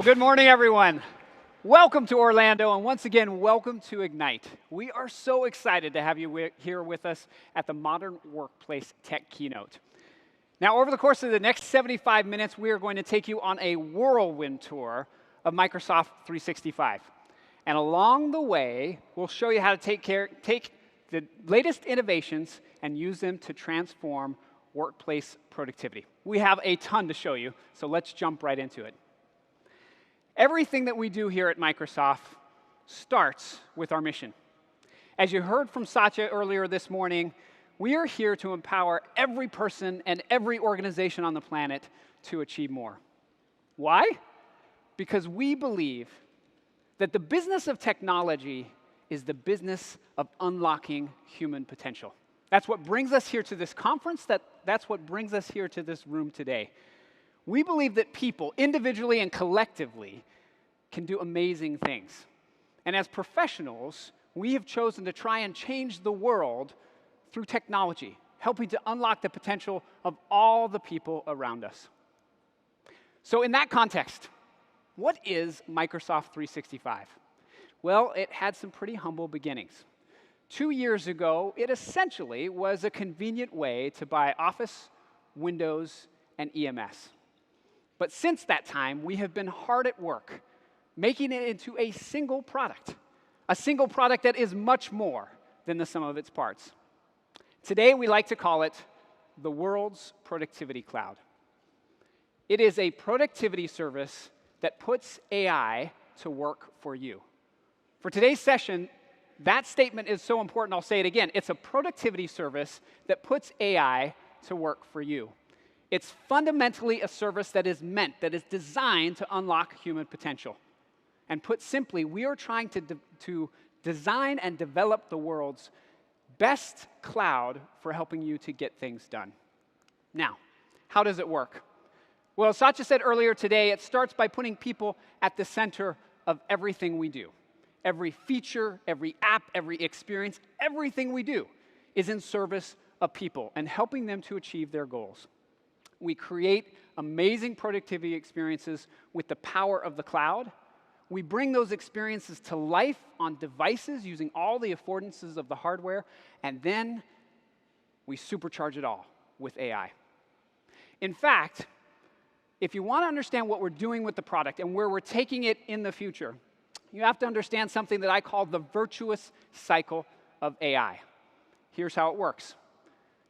Good morning, everyone. Welcome to Orlando, and once again, welcome to Ignite. We are so excited to have you here with us at the Modern Workplace Tech Keynote. Now, over the course of the next 75 minutes, we are going to take you on a whirlwind tour of Microsoft 365. And along the way, we'll show you how to take the latest innovations and use them to transform workplace productivity. We have a ton to show you, so let's jump right into it. Everything that we do here at Microsoft starts with our mission. As you heard from Satya earlier this morning, we are here to empower every person and every organization on the planet to achieve more. Why? Because we believe that the business of technology is the business of unlocking human potential. That's what brings us here to this conference, that's what brings us here to this room today. We believe that people, individually and collectively, can do amazing things. And as professionals, we have chosen to try and change the world through technology, helping to unlock the potential of all the people around us. So in that context, what is Microsoft 365? Well, it had some pretty humble beginnings. 2 years ago, it essentially was a convenient way to buy Office, Windows, and EMS. But since that time, we have been hard at work, making it into a single product that is much more than the sum of its parts. Today, we like to call it the world's productivity cloud. It is a productivity service that puts AI to work for you. For today's session, that statement is so important, I'll say it again. It's a productivity service that puts AI to work for you. It's fundamentally a service that is designed to unlock human potential. And put simply, we are trying to design and develop the world's best cloud for helping you to get things done. Now, how does it work? Well, Satya said earlier today, it starts by putting people at the center of everything we do. Every feature, every app, every experience, everything we do is in service of people and helping them to achieve their goals. We create amazing productivity experiences with the power of the cloud. We bring those experiences to life on devices using all the affordances of the hardware, and then we supercharge it all with AI. In fact, if you want to understand what we're doing with the product and where we're taking it in the future, you have to understand something that I call the virtuous cycle of AI. Here's how it works.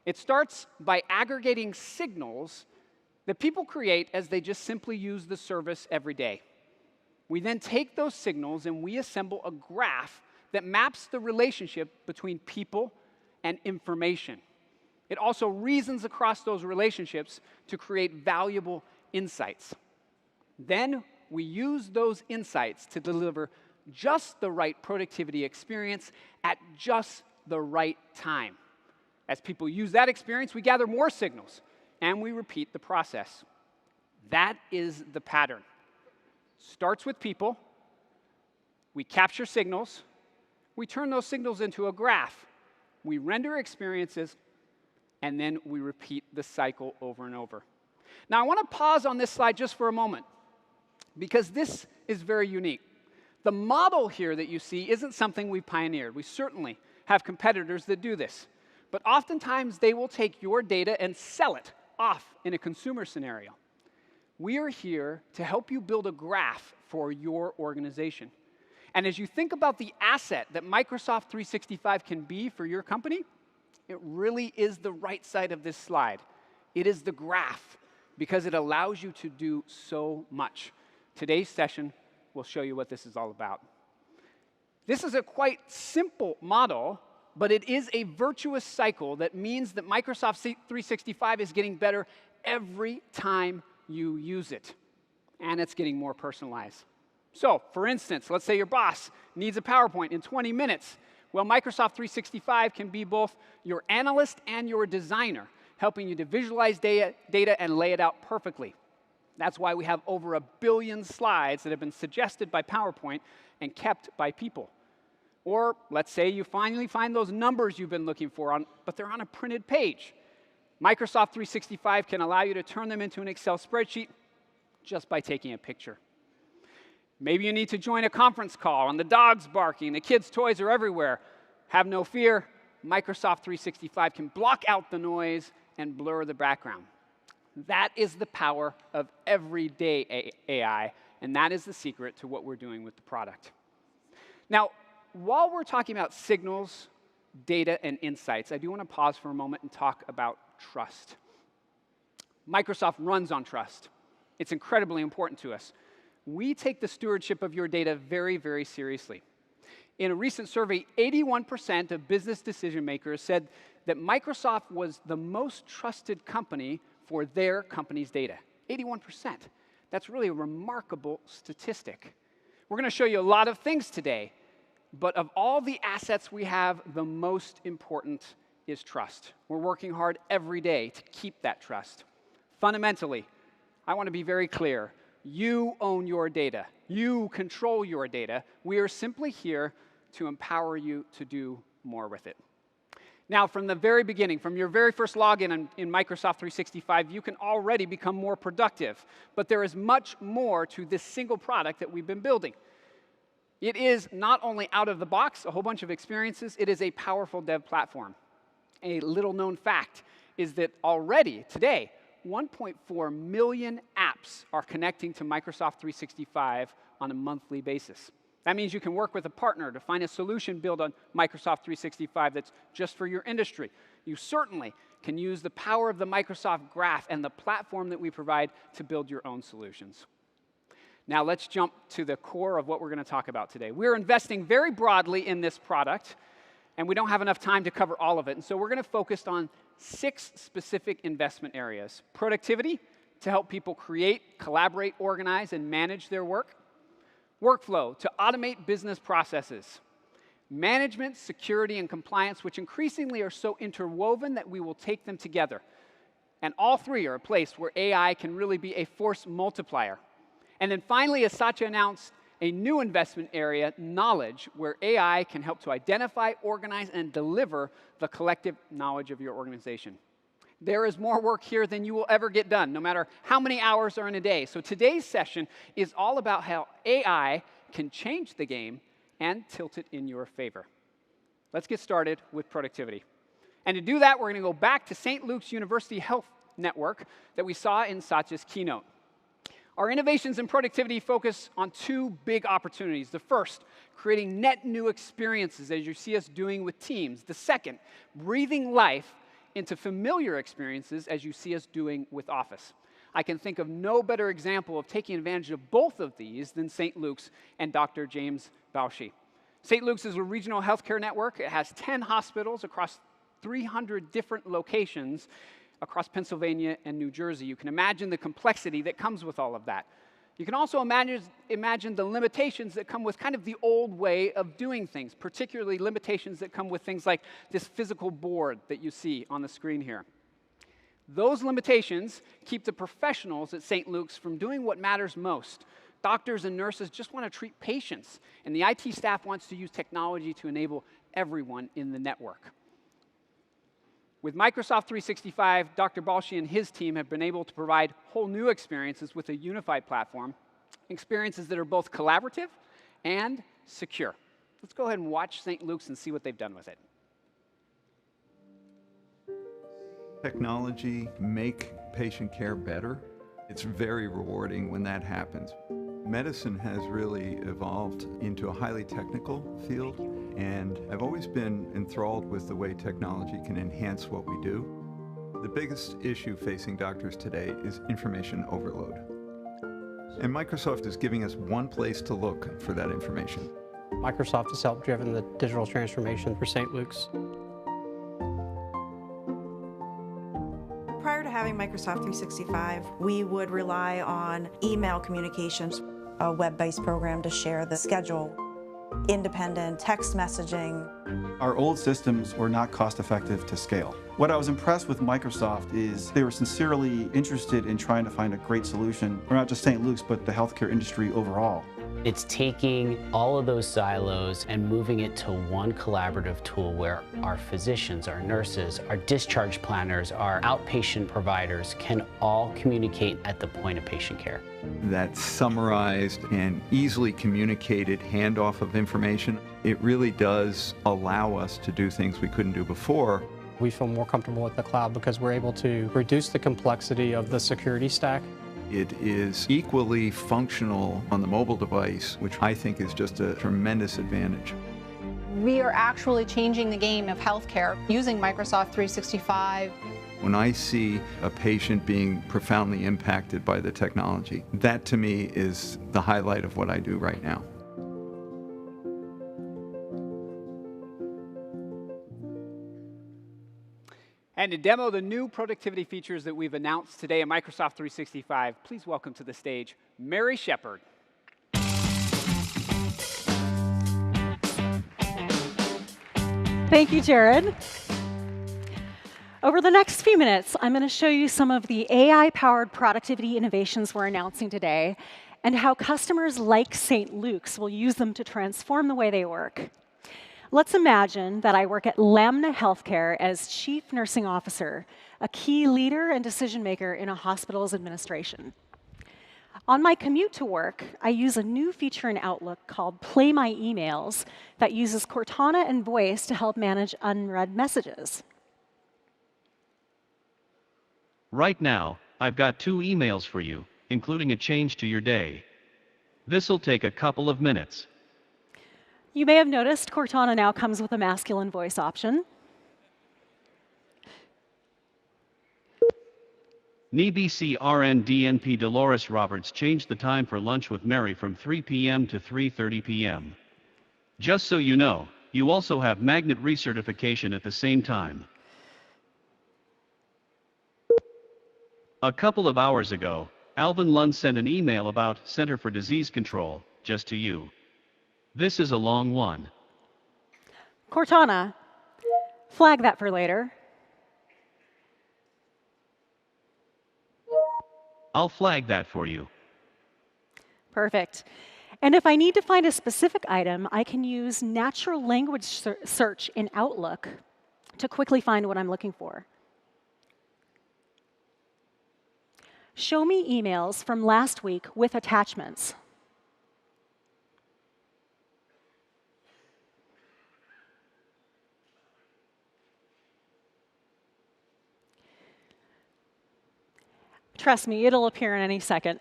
It starts by aggregating signals that people create as they just simply use the service every day. We then take those signals and we assemble a graph that maps the relationship between people and information. It also reasons across those relationships to create valuable insights. Then we use those insights to deliver just the right productivity experience at just the right time. As people use that experience, we gather more signals, and we repeat the process. That is the pattern. Starts with people, we capture signals, we turn those signals into a graph, we render experiences, and then we repeat the cycle over and over. Now, I want to pause on this slide just for a moment, because this is very unique. The model here that you see isn't something we pioneered. We certainly have competitors that do this. But oftentimes, they will take your data and sell it off in a consumer scenario. We are here to help you build a graph for your organization. And as you think about the asset that Microsoft 365 can be for your company, it really is the right side of this slide. It is the graph, because it allows you to do so much. Today's session will show you what this is all about. This is a quite simple model, but it is a virtuous cycle that means that Microsoft 365 is getting better every time you use it. And it's getting more personalized. So, for instance, let's say your boss needs a PowerPoint in 20 minutes. Well, Microsoft 365 can be both your analyst and your designer, helping you to visualize data and lay it out perfectly. That's why we have over 1 billion slides that have been suggested by PowerPoint and kept by people. Or let's say you finally find those numbers you've been looking for, but they're on a printed page. Microsoft 365 can allow you to turn them into an Excel spreadsheet just by taking a picture. Maybe you need to join a conference call and the dog's barking, the kids' toys are everywhere. Have no fear, Microsoft 365 can block out the noise and blur the background. That is the power of everyday AI, and that is the secret to what we're doing with the product. Now, while we're talking about signals, data, and insights, I do want to pause for a moment and talk about trust. Microsoft runs on trust. It's incredibly important to us. We take the stewardship of your data very, very seriously. In a recent survey, 81% of business decision makers said that Microsoft was the most trusted company for their company's data. 81%. That's really a remarkable statistic. We're going to show you a lot of things today, but of all the assets we have, the most important is trust. We're working hard every day to keep that trust. Fundamentally, I want to be very clear. You own your data. You control your data. We are simply here to empower you to do more with it. Now, from the very beginning, from your very first login in Microsoft 365, you can already become more productive. But there is much more to this single product that we've been building. It is not only out of the box, a whole bunch of experiences, it is a powerful dev platform. A little known fact is that already, today, 1.4 million apps are connecting to Microsoft 365 on a monthly basis. That means you can work with a partner to find a solution built on Microsoft 365 that's just for your industry. You certainly can use the power of the Microsoft Graph and the platform that we provide to build your own solutions. Now let's jump to the core of what we're going to talk about today. We're investing very broadly in this product, and we don't have enough time to cover all of it. And so we're going to focus on 6 specific investment areas. Productivity, to help people create, collaborate, organize, and manage their work. Workflow, to automate business processes. Management, security, and compliance, which increasingly are so interwoven that we will take them together. And all 3 are a place where AI can really be a force multiplier. And then finally, as Satya announced, a new investment area, knowledge, where AI can help to identify, organize, and deliver the collective knowledge of your organization. There is more work here than you will ever get done, no matter how many hours are in a day. So today's session is all about how AI can change the game and tilt it in your favor. Let's get started with productivity. And to do that, we're going to go back to St. Luke's University Health Network that we saw in Satya's keynote. Our innovations in productivity focus on 2 big opportunities. The first, creating net new experiences, as you see us doing with Teams. The second, breathing life into familiar experiences, as you see us doing with Office. I can think of no better example of taking advantage of both of these than St. Luke's and Dr. James Baushi. St. Luke's is a regional healthcare network. It has 10 hospitals across 300 different locations across Pennsylvania and New Jersey. You can imagine the complexity that comes with all of that. You can also imagine the limitations that come with kind of the old way of doing things, particularly limitations that come with things like this physical board that you see on the screen here. Those limitations keep the professionals at St. Luke's from doing what matters most. Doctors and nurses just want to treat patients, and the IT staff wants to use technology to enable everyone in the network. With Microsoft 365, Dr. Balshi and his team have been able to provide whole new experiences with a unified platform, experiences that are both collaborative and secure. Let's go ahead and watch St. Luke's and see what they've done with it. Technology make patient care better. It's very rewarding when that happens. Medicine has really evolved into a highly technical field, and I've always been enthralled with the way technology can enhance what we do. The biggest issue facing doctors today is information overload. And Microsoft is giving us one place to look for that information. Microsoft has helped driven the digital transformation for St. Luke's. Prior to having Microsoft 365, we would rely on email communications, a web-based program to share the schedule, independent text messaging. Our old systems were not cost-effective to scale. What I was impressed with Microsoft is they were sincerely interested in trying to find a great solution for not just St. Luke's, but the healthcare industry overall. It's taking all of those silos and moving it to one collaborative tool where our physicians, our nurses, our discharge planners, our outpatient providers can all communicate at the point of patient care. That summarized and easily communicated handoff of information, it really does allow us to do things we couldn't do before. We feel more comfortable with the cloud because we're able to reduce the complexity of the security stack. It is equally functional on the mobile device, which I think is just a tremendous advantage. We are actually changing the game of healthcare using Microsoft 365. When I see a patient being profoundly impacted by the technology, that to me is the highlight of what I do right now. And to demo the new productivity features that we've announced today in Microsoft 365, please welcome to the stage Mary Shepard. Thank you, Jared. Over the next few minutes, I'm going to show you some of the AI-powered productivity innovations we're announcing today and how customers like St. Luke's will use them to transform the way they work. Let's imagine that I work at Lamna Healthcare as Chief Nursing Officer, a key leader and decision maker in a hospital's administration. On my commute to work, I use a new feature in Outlook called Play My Emails that uses Cortana and voice to help manage unread messages. Right now, I've got 2 emails for you, including a change to your day. This'll take a couple of minutes. You may have noticed Cortana now comes with a masculine voice option. NBC RNDNP Dolores Roberts changed the time for lunch with Mary from 3 p.m. to 3:30 p.m. Just so you know, you also have magnet recertification at the same time. A couple of hours ago, Alvin Lund sent an email about Center for Disease Control, just to you. This is a long one. Cortana, flag that for later. I'll flag that for you. Perfect. And if I need to find a specific item, I can use natural language search in Outlook to quickly find what I'm looking for. Show me emails from last week with attachments. Trust me, it'll appear in any second.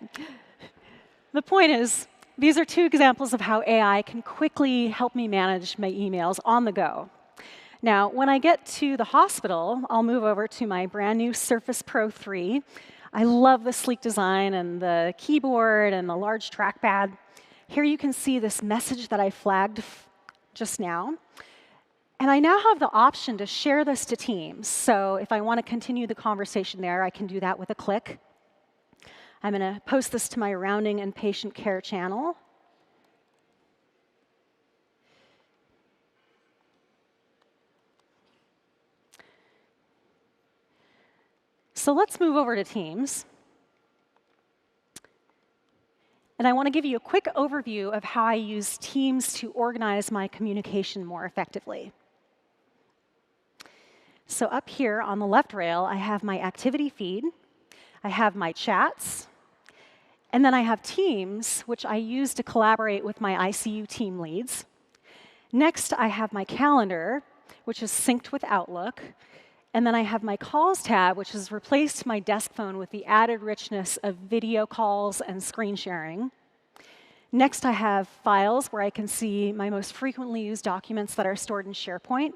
The point is, these are 2 examples of how AI can quickly help me manage my emails on the go. Now, when I get to the hospital, I'll move over to my brand new Surface Pro 3. I love the sleek design and the keyboard and the large trackpad. Here you can see this message that I flagged just now. And I now have the option to share this to Teams. So if I want to continue the conversation there, I can do that with a click. I'm going to post this to my rounding and patient care channel. So let's move over to Teams. And I want to give you a quick overview of how I use Teams to organize my communication more effectively. So up here on the left rail, I have my activity feed. I have my chats. And then I have Teams, which I use to collaborate with my ICU team leads. Next, I have my calendar, which is synced with Outlook. And then I have my calls tab, which has replaced my desk phone with the added richness of video calls and screen sharing. Next, I have files where I can see my most frequently used documents that are stored in SharePoint.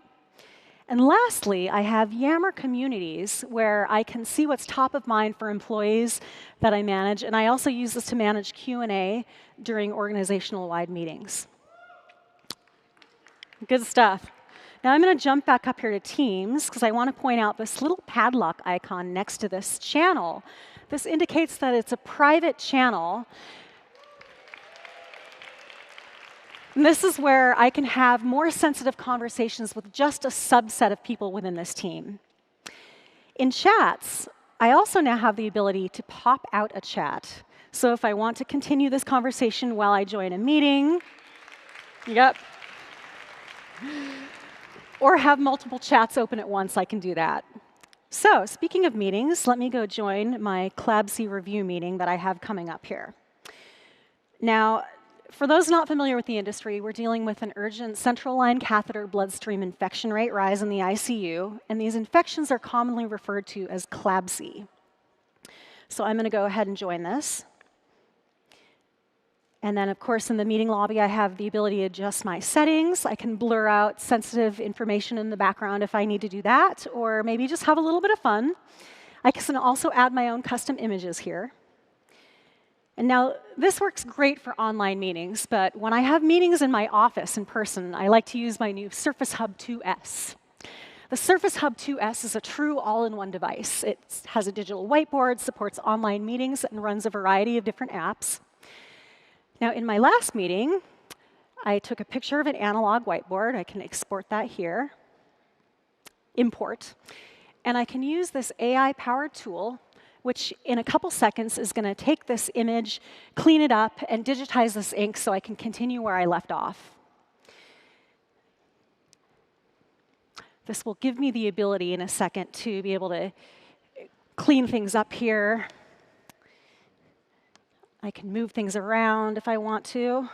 And lastly, I have Yammer communities where I can see what's top of mind for employees that I manage. And I also use this to manage Q&A during organizational-wide meetings. Good stuff. Now I'm going to jump back up here to Teams because I want to point out this little padlock icon next to this channel. This indicates that it's a private channel. And this is where I can have more sensitive conversations with just a subset of people within this team. In chats, I also now have the ability to pop out a chat. So if I want to continue this conversation while I join a meeting, yep, or have multiple chats open at once, I can do that. So speaking of meetings, let me go join my CLABSI review meeting that I have coming up here. Now, for those not familiar with the industry, we're dealing with an urgent central line catheter bloodstream infection rate rise in the ICU, and these infections are commonly referred to as CLABSI. So I'm going to go ahead and join this. And then, of course, in the meeting lobby, I have the ability to adjust my settings. I can blur out sensitive information in the background if I need to do that, or maybe just have a little bit of fun. I can also add my own custom images here. And now, this works great for online meetings, but when I have meetings in my office in person, I like to use my new Surface Hub 2S. The Surface Hub 2S is a true all-in-one device. It has a digital whiteboard, supports online meetings, and runs a variety of different apps. Now, in my last meeting, I took a picture of an analog whiteboard. I can export that here, import. And I can use this AI-powered tool, which in a couple seconds is going to take this image, clean it up, and digitize this ink so I can continue where I left off. This will give me the ability in a second to be able to clean things up here. I can move things around if I want to.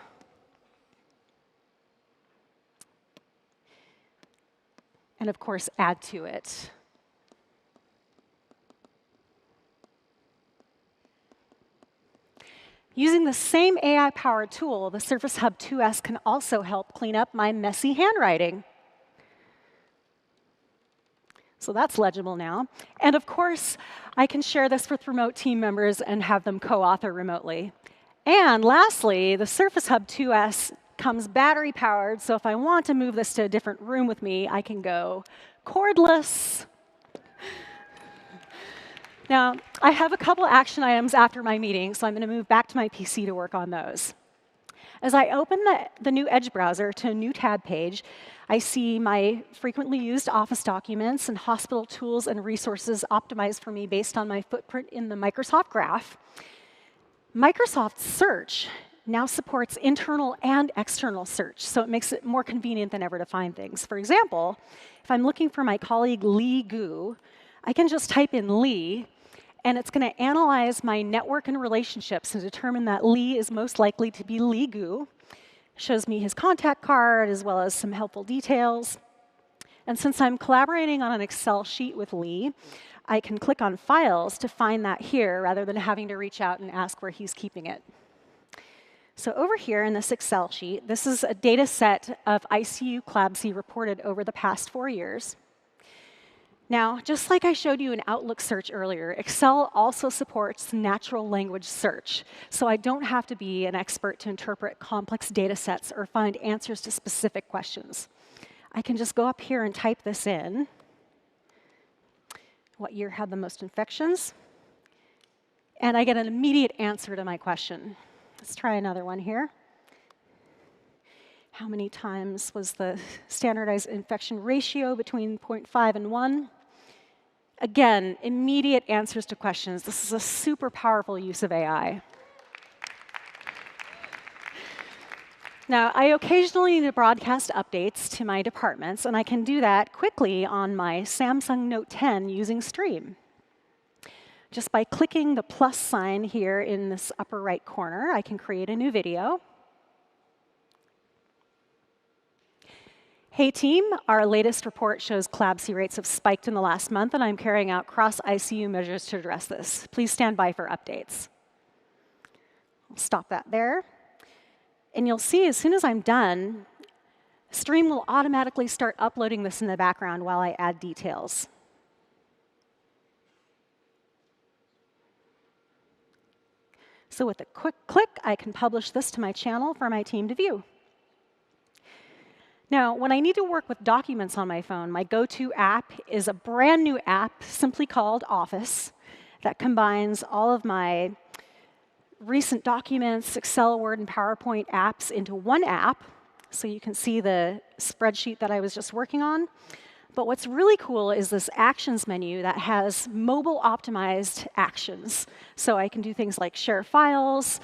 And of course, add to it. Using the same AI-powered tool, the Surface Hub 2S can also help clean up my messy handwriting. So that's legible now. And of course, I can share this with remote team members and have them co-author remotely. And lastly, the Surface Hub 2S comes battery-powered, so if I want to move this to a different room with me, I can go cordless. Now, I have a couple action items after my meeting, so I'm going to move back to my PC to work on those. As I open the new Edge browser to a new tab page, I see my frequently used Office documents and hospital tools and resources optimized for me based on my footprint in the Microsoft Graph. Microsoft Search now supports internal and external search, so it makes it more convenient than ever to find things. For example, if I'm looking for my colleague Lee Gu, I can just type in Lee, and it's going to analyze my network and relationships and determine that Lee is most likely to be Lee Gu. Shows me his contact card as well as some helpful details. And since I'm collaborating on an Excel sheet with Lee, I can click on Files to find that here rather than having to reach out and ask where he's keeping it. So over here in this Excel sheet, this is a data set of ICU CLABSI reported over the past 4 years. Now, just like I showed you in Outlook search earlier, Excel also supports natural language search, so I don't have to be an expert to interpret complex data sets or find answers to specific questions. I can just go up here and type this in. What year had the most infections? And I get an immediate answer to my question. Let's try another one here. How many times was the standardized infection ratio between 0.5 and 1? Again, immediate answers to questions. This is a super powerful use of AI. Now, I occasionally need to broadcast updates to my departments, and I can do that quickly on my Samsung Note 10 using Stream. Just by clicking the plus sign here in this upper right corner, I can create a new video. Hey team, our latest report shows CLABSI rates have spiked in the last month, and I'm carrying out cross-ICU measures to address this. Please stand by for updates. I'll stop that there. And you'll see as soon as I'm done, Stream will automatically start uploading this in the background while I add details. So with a quick click, I can publish this to my channel for my team to view. Now, when I need to work with documents on my phone, my go-to app is a brand new app simply called Office that combines all of my recent documents, Excel, Word, and PowerPoint apps into one app. So you can see the spreadsheet that I was just working on. But what's really cool is this actions menu that has mobile optimized actions. So I can do things like share files,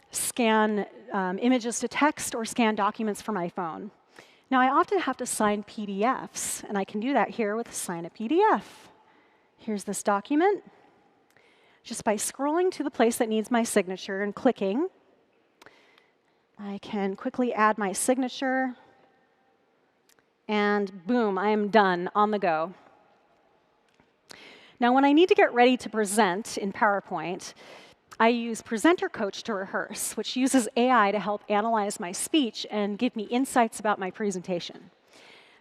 scan images to text, or scan documents from my phone. Now, I often have to sign PDFs, and I can do that here with Sign a PDF. Here's this document. Just by scrolling to the place that needs my signature and clicking, I can quickly add my signature, and boom, I am done, on the go. Now, when I need to get ready to present in PowerPoint, I use Presenter Coach to rehearse, which uses AI to help analyze my speech and give me insights about my presentation.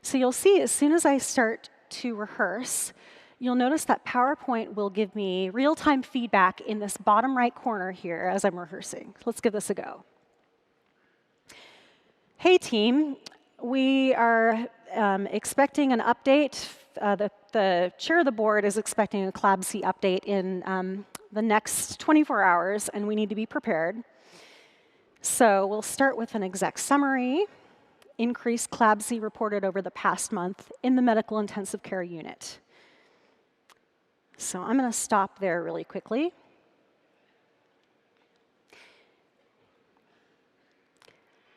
So you'll see as soon as I start to rehearse, you'll notice that PowerPoint will give me real-time feedback in this bottom right corner here as I'm rehearsing. Let's give this a go. Hey, team. We are expecting an update. The chair of the board is expecting a CLABC update in the next 24 hours, and we need to be prepared. So we'll start with an exec summary. Increased CLABC reported over the past month in the medical intensive care unit. So I'm going to stop there really quickly.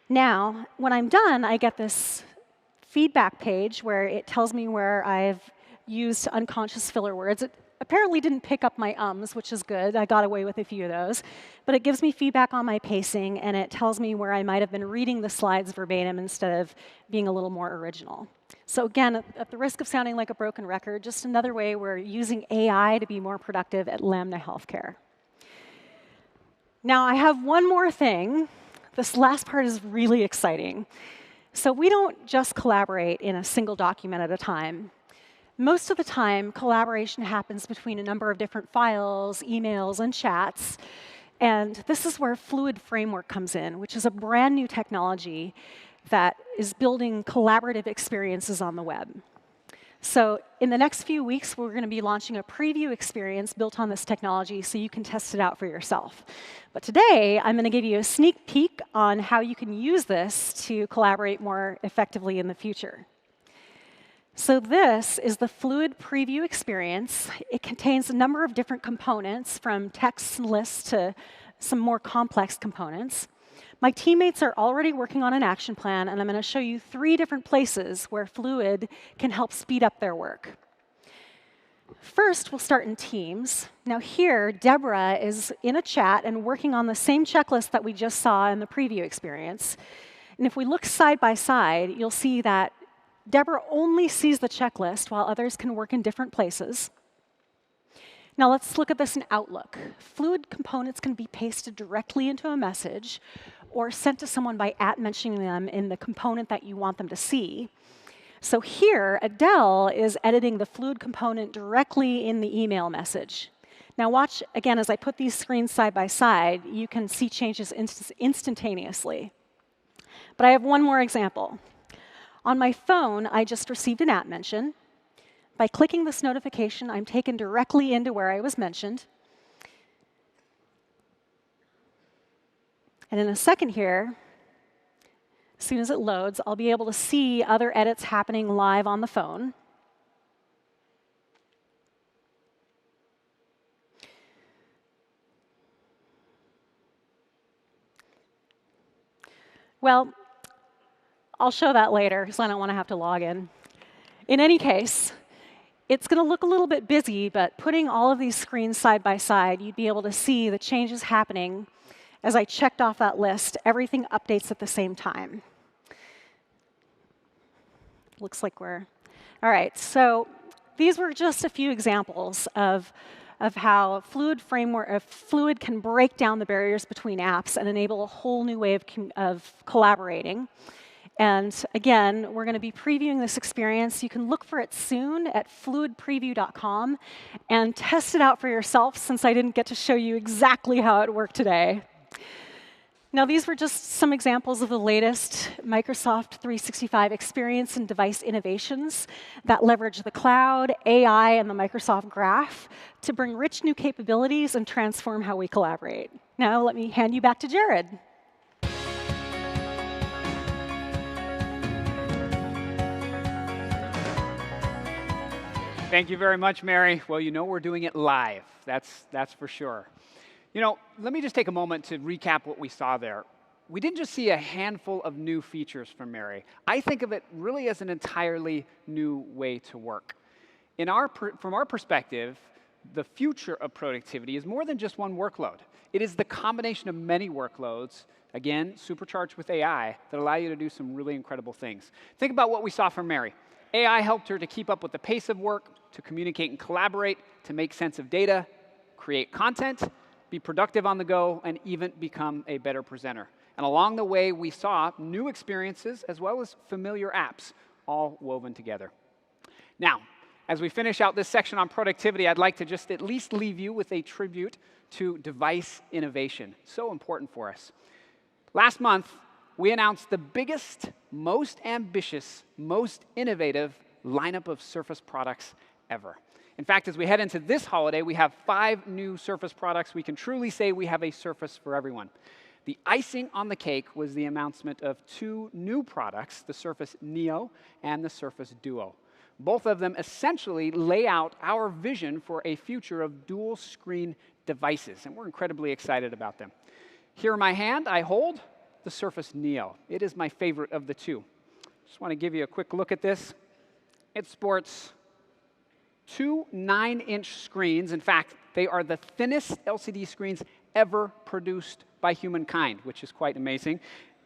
Now, when I'm done, I get this feedback page where it tells me where I've used unconscious filler words. It apparently didn't pick up my ums, which is good. I got away with a few of those. But it gives me feedback on my pacing, and it tells me where I might have been reading the slides verbatim instead of being a little more original. So again, at the risk of sounding like a broken record, just another way we're using AI to be more productive at Lambda Healthcare. Now, I have one more thing. This last part is really exciting. So we don't just collaborate in a single document at a time. Most of the time, collaboration happens between a number of different files, emails, and chats. And this is where Fluid Framework comes in, which is a brand new technology that is building collaborative experiences on the web. So in the next few weeks, we're going to be launching a preview experience built on this technology so you can test it out for yourself. But today, I'm going to give you a sneak peek on how you can use this to collaborate more effectively in the future. So this is the Fluid Preview experience. It contains a number of different components, from text and lists to some more complex components. My teammates are already working on an action plan, and I'm going to show you 3 different places where Fluid can help speed up their work. First, we'll start in Teams. Now here, Deborah is in a chat and working on the same checklist that we just saw in the preview experience. And if we look side by side, you'll see that Deborah only sees the checklist while others can work in different places. Now let's look at this in Outlook. Fluid components can be pasted directly into a message or sent to someone by @mentioning them in the component that you want them to see. So here, Adele is editing the Fluid component directly in the email message. Now watch, again, as I put these screens side by side, you can see changes instantaneously. But I have one more example. On my phone, I just received an @mention. By clicking this notification, I'm taken directly into where I was mentioned. And in a second here, as soon as it loads, I'll be able to see other edits happening live on the phone. Well, I'll show that later, because I don't want to have to log in. In any case, it's going to look a little bit busy, but putting all of these screens side by side, you'd be able to see the changes happening. As I checked off that list, everything updates at the same time. Looks like we're... All right, so these were just a few examples of how Fluid can break down the barriers between apps and enable a whole new way of collaborating. And again, we're going to be previewing this experience. You can look for it soon at fluidpreview.com and test it out for yourself, since I didn't get to show you exactly how it worked today. Now, these were just some examples of the latest Microsoft 365 experience and device innovations that leverage the cloud, AI, and the Microsoft Graph to bring rich new capabilities and transform how we collaborate. Now, let me hand you back to Jared. Thank you very much, Mary. Well, you know we're doing it live. That's for sure. You know, let me just take a moment to recap what we saw there. We didn't just see a handful of new features from Mary. I think of it really as an entirely new way to work. From our perspective, the future of productivity is more than just one workload. It is the combination of many workloads, again, supercharged with AI, that allow you to do some really incredible things. Think about what we saw from Mary. AI helped her to keep up with the pace of work, to communicate and collaborate, to make sense of data, create content, be productive on the go, and even become a better presenter. And along the way, we saw new experiences as well as familiar apps all woven together. Now, as we finish out this section on productivity, I'd like to just at least leave you with a tribute to device innovation. So important for us. Last month, we announced the biggest, most ambitious, most innovative lineup of Surface products ever. In fact, as we head into this holiday, we have 5 new Surface products. We can truly say we have a Surface for everyone. The icing on the cake was the announcement of 2 new products, the Surface Neo and the Surface Duo. Both of them essentially lay out our vision for a future of dual-screen devices, and we're incredibly excited about them. Here in my hand, I hold the Surface Neo. It is my favorite of the 2. Just want to give you a quick look at this. It sports 2 9-inch screens. In fact, they are the thinnest LCD screens ever produced by humankind, which is quite amazing.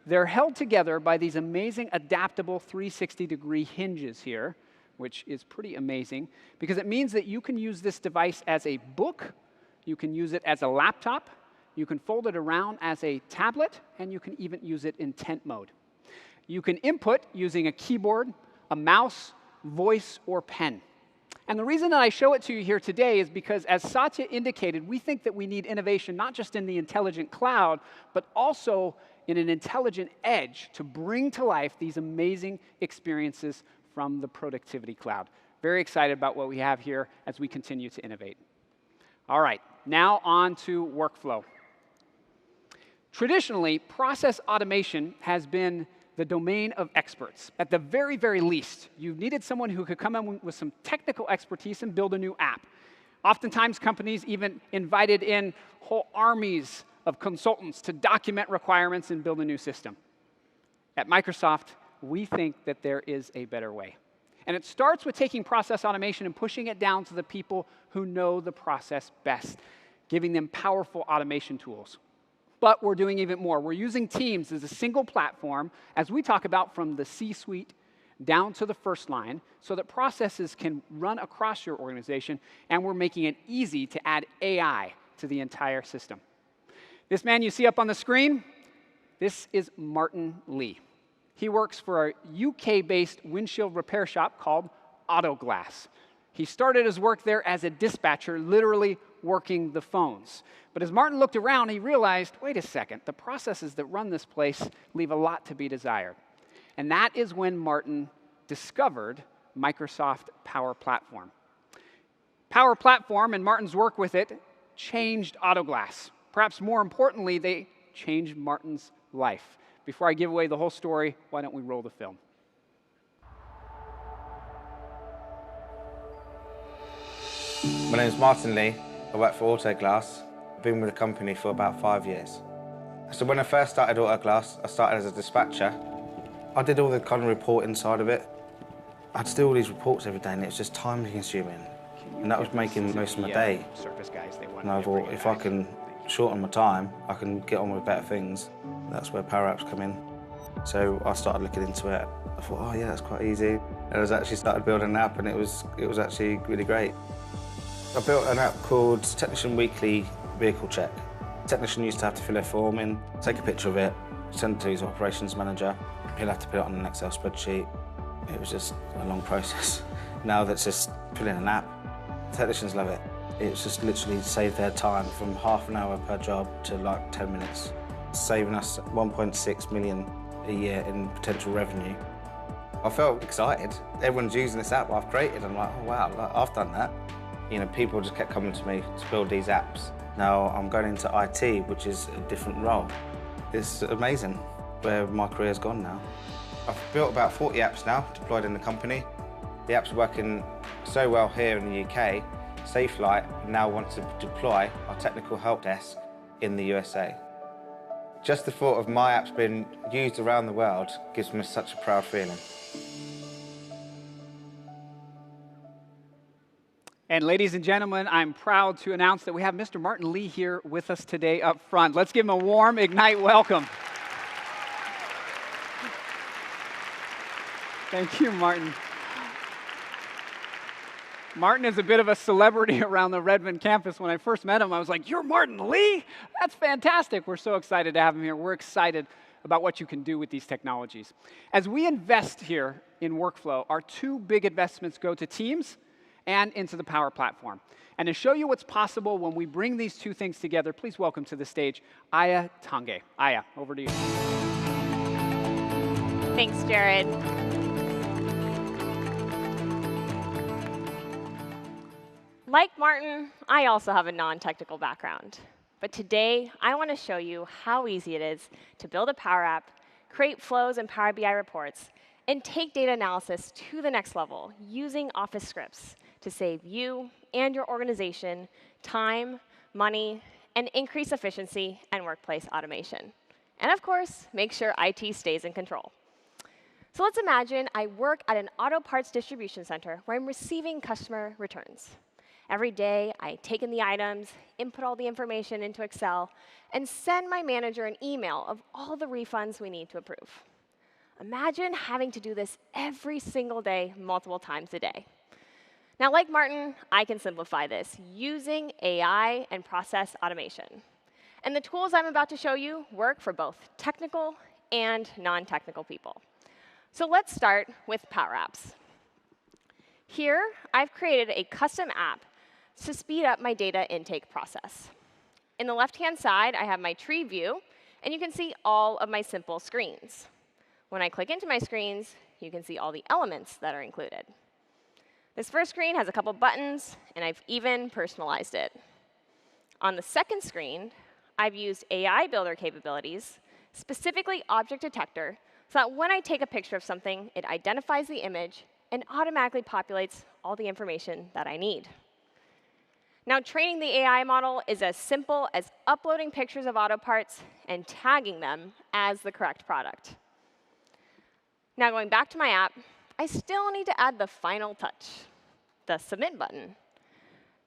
They're held together by these amazing adaptable 360-degree hinges here, which is pretty amazing, because it means that you can use this device as a book, you can use it as a laptop, you can fold it around as a tablet, and you can even use it in tent mode. You can input using a keyboard, a mouse, voice, or pen. And the reason that I show it to you here today is because, as Satya indicated, we think that we need innovation not just in the intelligent cloud, but also in an intelligent edge to bring to life these amazing experiences from the productivity cloud. Very excited about what we have here as we continue to innovate. All right, now on to workflow. Traditionally, process automation has been the domain of experts. At the very, very least, you needed someone who could come in with some technical expertise and build a new app. Oftentimes, companies even invited in whole armies of consultants to document requirements and build a new system. At Microsoft, we think that there is a better way. And it starts with taking process automation and pushing it down to the people who know the process best, giving them powerful automation tools. But we're doing even more. We're using Teams as a single platform, as we talk about, from the C-suite down to the first line, so that processes can run across your organization, and we're making it easy to add AI to the entire system. This man you see up on the screen, this is Martin Lee. He works for a UK-based windshield repair shop called Autoglass. He started his work there as a dispatcher, literally working the phones. But as Martin looked around, he realized, wait a second, the processes that run this place leave a lot to be desired. And that is when Martin discovered Microsoft Power Platform. Power Platform and Martin's work with it changed Autoglass. Perhaps more importantly, they changed Martin's life. Before I give away the whole story, why don't we roll the film? My name is Martin Lee. I work for Autoglass. I've been with the company for about 5 years. So when I first started Autoglass, I started as a dispatcher. I did all the kind of reporting side of it. I had to do all these reports every day, and it was just time consuming. And that was making most of my day. And I thought, if I can shorten my time, I can get on with better things. That's where Power Apps come in. So I started looking into it. I thought, oh yeah, that's quite easy. And I was actually started building an app, and it was actually really great. I built an app called Technician Weekly Vehicle Check. The technician used to have to fill a form in, take a picture of it, send it to his operations manager. He'll have to put it on an Excel spreadsheet. It was just a long process. Now that's just fill in an app. Technicians love it. It's just literally saved their time from half an hour per job to like 10 minutes, saving us 1.6 million a year in potential revenue. I felt excited. Everyone's using this app I've created. I'm like, oh wow, like, I've done that. You know, people just kept coming to me to build these apps. Now I'm going into IT, which is a different role. It's amazing where my career's gone now. I've built about 40 apps now, deployed in the company. The apps work in so well here in the UK, Safelite now want to deploy our technical help desk in the USA. Just the thought of my apps being used around the world gives me such a proud feeling. And ladies and gentlemen, I'm proud to announce that we have Mr. Martin Lee here with us today up front. Let's give him a warm Ignite welcome. Thank you, Martin. Martin is a bit of a celebrity around the Redmond campus. When I first met him, I was like, "You're Martin Lee? That's fantastic." We're so excited to have him here. We're excited about what you can do with these technologies. As we invest here in workflow, our two big investments go to Teams and into the Power Platform. And to show you what's possible when we bring these two things together, please welcome to the stage Aya Tange. Aya, over to you. Thanks, Jared. Like Martin, I also have a non-technical background. But today, I want to show you how easy it is to build a Power App, create flows and Power BI reports, and take data analysis to the next level using Office scripts to save you and your organization time, money, and increase efficiency and workplace automation. And of course, make sure IT stays in control. So let's imagine I work at an auto parts distribution center where I'm receiving customer returns. Every day, I take in the items, input all the information into Excel, and send my manager an email of all the refunds we need to approve. Imagine having to do this every single day, multiple times a day. Now, like Martin, I can simplify this using AI and process automation. And the tools I'm about to show you work for both technical and non-technical people. So let's start with Power Apps. Here, I've created a custom app to speed up my data intake process. In the left-hand side, I have my tree view, and you can see all of my simple screens. When I click into my screens, you can see all the elements that are included. This first screen has a couple buttons, and I've even personalized it. On the second screen, I've used AI Builder capabilities, specifically Object Detector, so that when I take a picture of something, it identifies the image and automatically populates all the information that I need. Now, training the AI model is as simple as uploading pictures of auto parts and tagging them as the correct product. Now, going back to my app, I still need to add the final touch, the Submit button.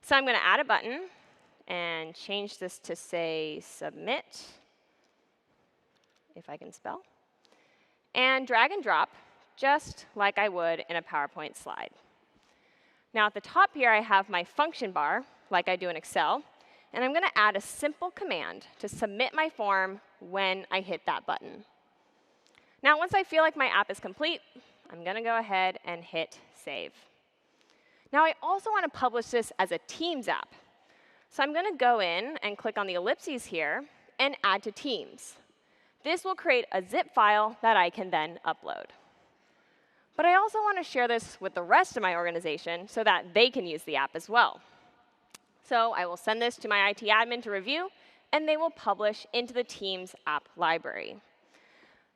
So I'm going to add a button and change this to say Submit, if I can spell, and drag and drop, just like I would in a PowerPoint slide. Now, at the top here, I have my function bar, like I do in Excel, and I'm going to add a simple command to submit my form when I hit that button. Now, once I feel like my app is complete, I'm going to go ahead and hit Save. Now, I also want to publish this as a Teams app. So I'm going to go in and click on the ellipses here and add to Teams. This will create a zip file that I can then upload. But I also want to share this with the rest of my organization so that they can use the app as well. So I will send this to my IT admin to review, and they will publish into the Teams app library.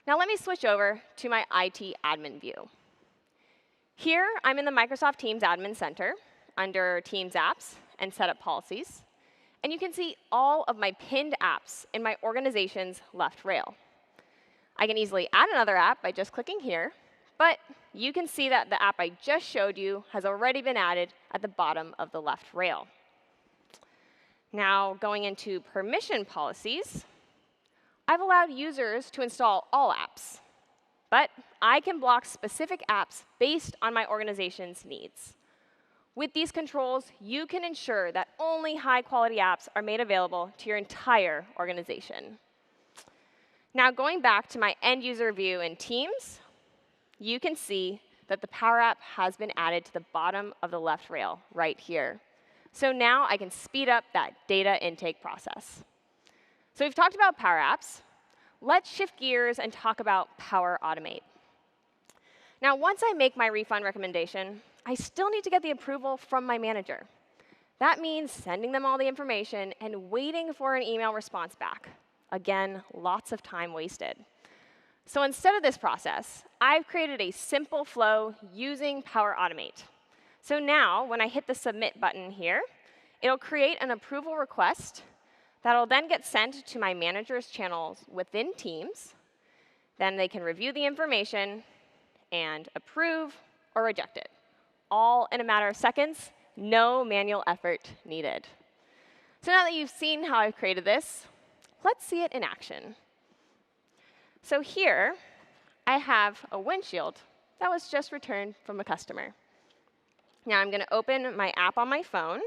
Now let me switch over to my IT admin view. Here, I'm in the Microsoft Teams Admin Center under Teams Apps and Setup Policies. And you can see all of my pinned apps in my organization's left rail. I can easily add another app by just clicking here. But you can see that the app I just showed you has already been added at the bottom of the left rail. Now, going into permission policies, I've allowed users to install all apps. But I can block specific apps based on my organization's needs. With these controls, you can ensure that only high-quality apps are made available to your entire organization. Now, going back to my end-user view in Teams, you can see that the Power App has been added to the bottom of the left rail right here. So now I can speed up that data intake process. So we've talked about Power Apps. Let's shift gears and talk about Power Automate. Now, once I make my refund recommendation, I still need to get the approval from my manager. That means sending them all the information and waiting for an email response back. Again, lots of time wasted. So instead of this process, I've created a simple flow using Power Automate. So now, when I hit the Submit button here, it'll create an approval request that'll then get sent to my manager's channels within Teams. Then they can review the information and approve or reject it, all in a matter of seconds, no manual effort needed. So now that you've seen how I've created this, let's see it in action. So here, I have a windshield that was just returned from a customer. Now I'm going to open my app on my phone.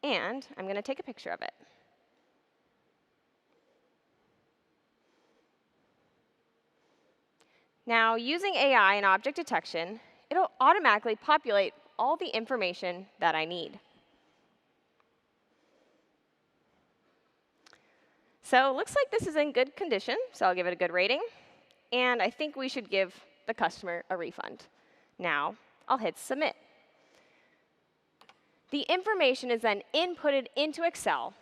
And I'm going to take a picture of it. Now, using AI and object detection, it'll automatically populate all the information that I need. So it looks like this is in good condition, so I'll give it a good rating. And I think we should give the customer a refund. Now, I'll hit Submit. The information is then inputted into Excel,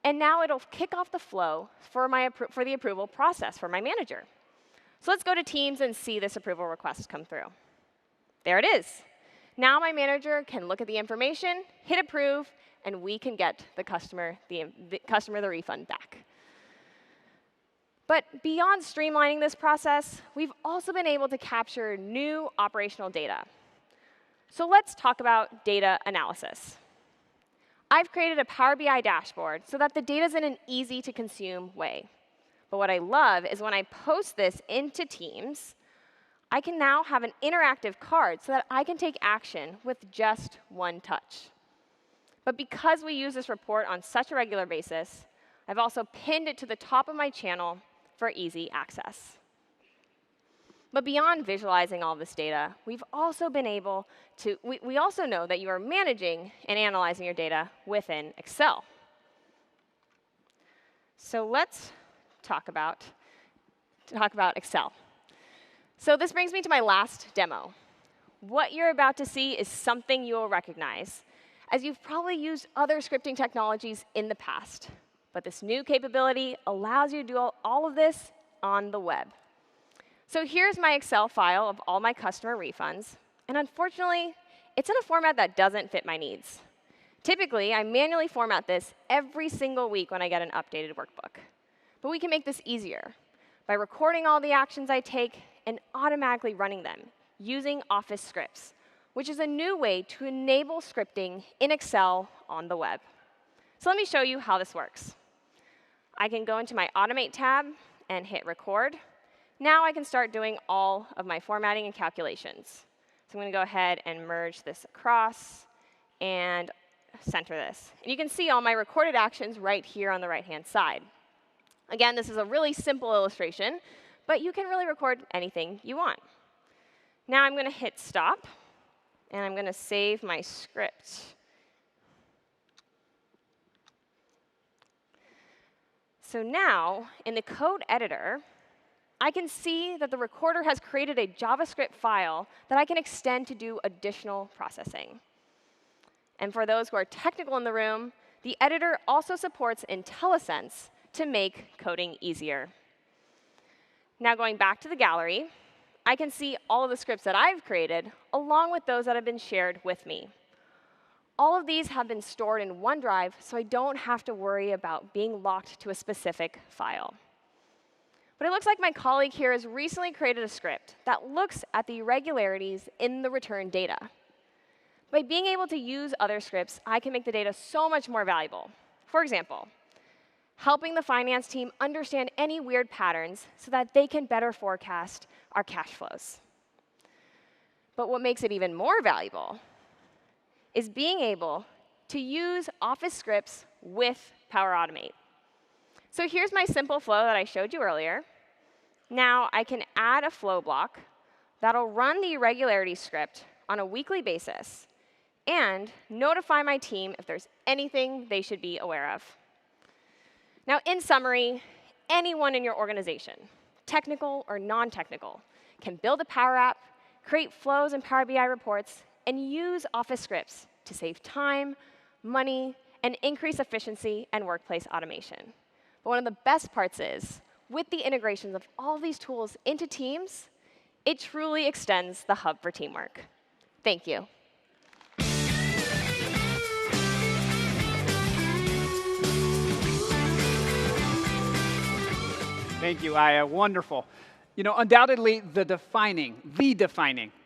and now it'll kick off the flow for the approval process for my manager. So let's go to Teams and see this approval request come through. There it is. Now my manager can look at the information, hit Approve, and we can get the customer the refund back. But beyond streamlining this process, we've also been able to capture new operational data. So let's talk about data analysis. I've created a Power BI dashboard so that the data is in an easy-to-consume way. But what I love is when I post this into Teams, I can now have an interactive card so that I can take action with just one touch. But because we use this report on such a regular basis, I've also pinned it to the top of my channel for easy access. But beyond visualizing all this data, we've also been able to, we also know that you are managing and analyzing your data within Excel. So let's talk about Excel. So this brings me to my last demo. What you're about to see is something you will recognize, as you've probably used other scripting technologies in the past. But this new capability allows you to do all of this on the web. So here's my Excel file of all my customer refunds. And unfortunately, it's in a format that doesn't fit my needs. Typically, I manually format this every single week when I get an updated workbook. But we can make this easier by recording all the actions I take and automatically running them using Office scripts, which is a new way to enable scripting in Excel on the web. So let me show you how this works. I can go into my Automate tab and hit Record. Now I can start doing all of my formatting and calculations. So I'm going to go ahead and merge this across and center this. And you can see all my recorded actions right here on the right-hand side. Again, this is a really simple illustration, but you can really record anything you want. Now I'm going to hit Stop, and I'm going to save my script. So now, in the code editor, I can see that the recorder has created a JavaScript file that I can extend to do additional processing. And for those who are technical in the room, the editor also supports IntelliSense to make coding easier. Now going back to the gallery, I can see all of the scripts that I've created, along with those that have been shared with me. All of these have been stored in OneDrive, so I don't have to worry about being locked to a specific file. But it looks like my colleague here has recently created a script that looks at the irregularities in the return data. By being able to use other scripts, I can make the data so much more valuable. For example, helping the finance team understand any weird patterns so that they can better forecast our cash flows. But what makes it even more valuable is being able to use Office scripts with Power Automate. So here's my simple flow that I showed you earlier. Now I can add a flow block that'll run the irregularity script on a weekly basis and notify my team if there's anything they should be aware of. Now, in summary, anyone in your organization, technical or non-technical, can build a Power App, create flows and Power BI reports, and use Office scripts to save time, money, and increase efficiency and workplace automation. But one of the best parts is, with the integrations of all these tools into Teams, It truly extends the hub for teamwork. Thank you. Thank you, Aya. Wonderful. You know, undoubtedly, the defining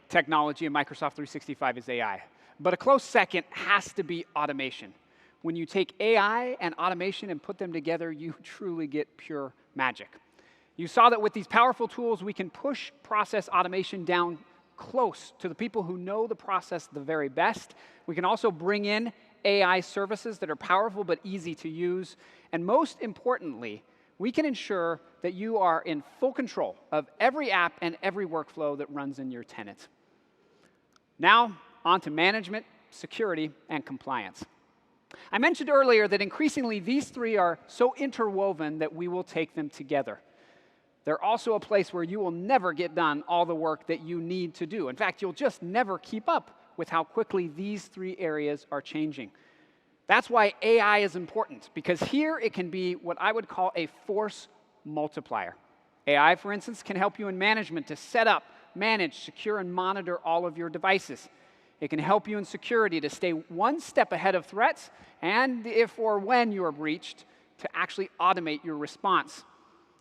technology in Microsoft 365 is AI. But a close second has to be automation. When you take AI and automation and put them together, you truly get pure magic. You saw that with these powerful tools, we can push process automation down close to the people who know the process the very best. We can also bring in AI services that are powerful but easy to use. And most importantly, we can ensure that you are in full control of every app and every workflow that runs in your tenant. Now, on to management, security, and compliance. I mentioned earlier that increasingly these three are so interwoven that we will take them together. They're also a place where you will never get done all the work that you need to do. In fact, you'll just never keep up with how quickly these three areas are changing. That's why AI is important, because here it can be what I would call a force multiplier. AI, for instance, can help you in management to set up, manage, secure, and monitor all of your devices. It can help you in security to stay one step ahead of threats, and if or when you are breached, to actually automate your response.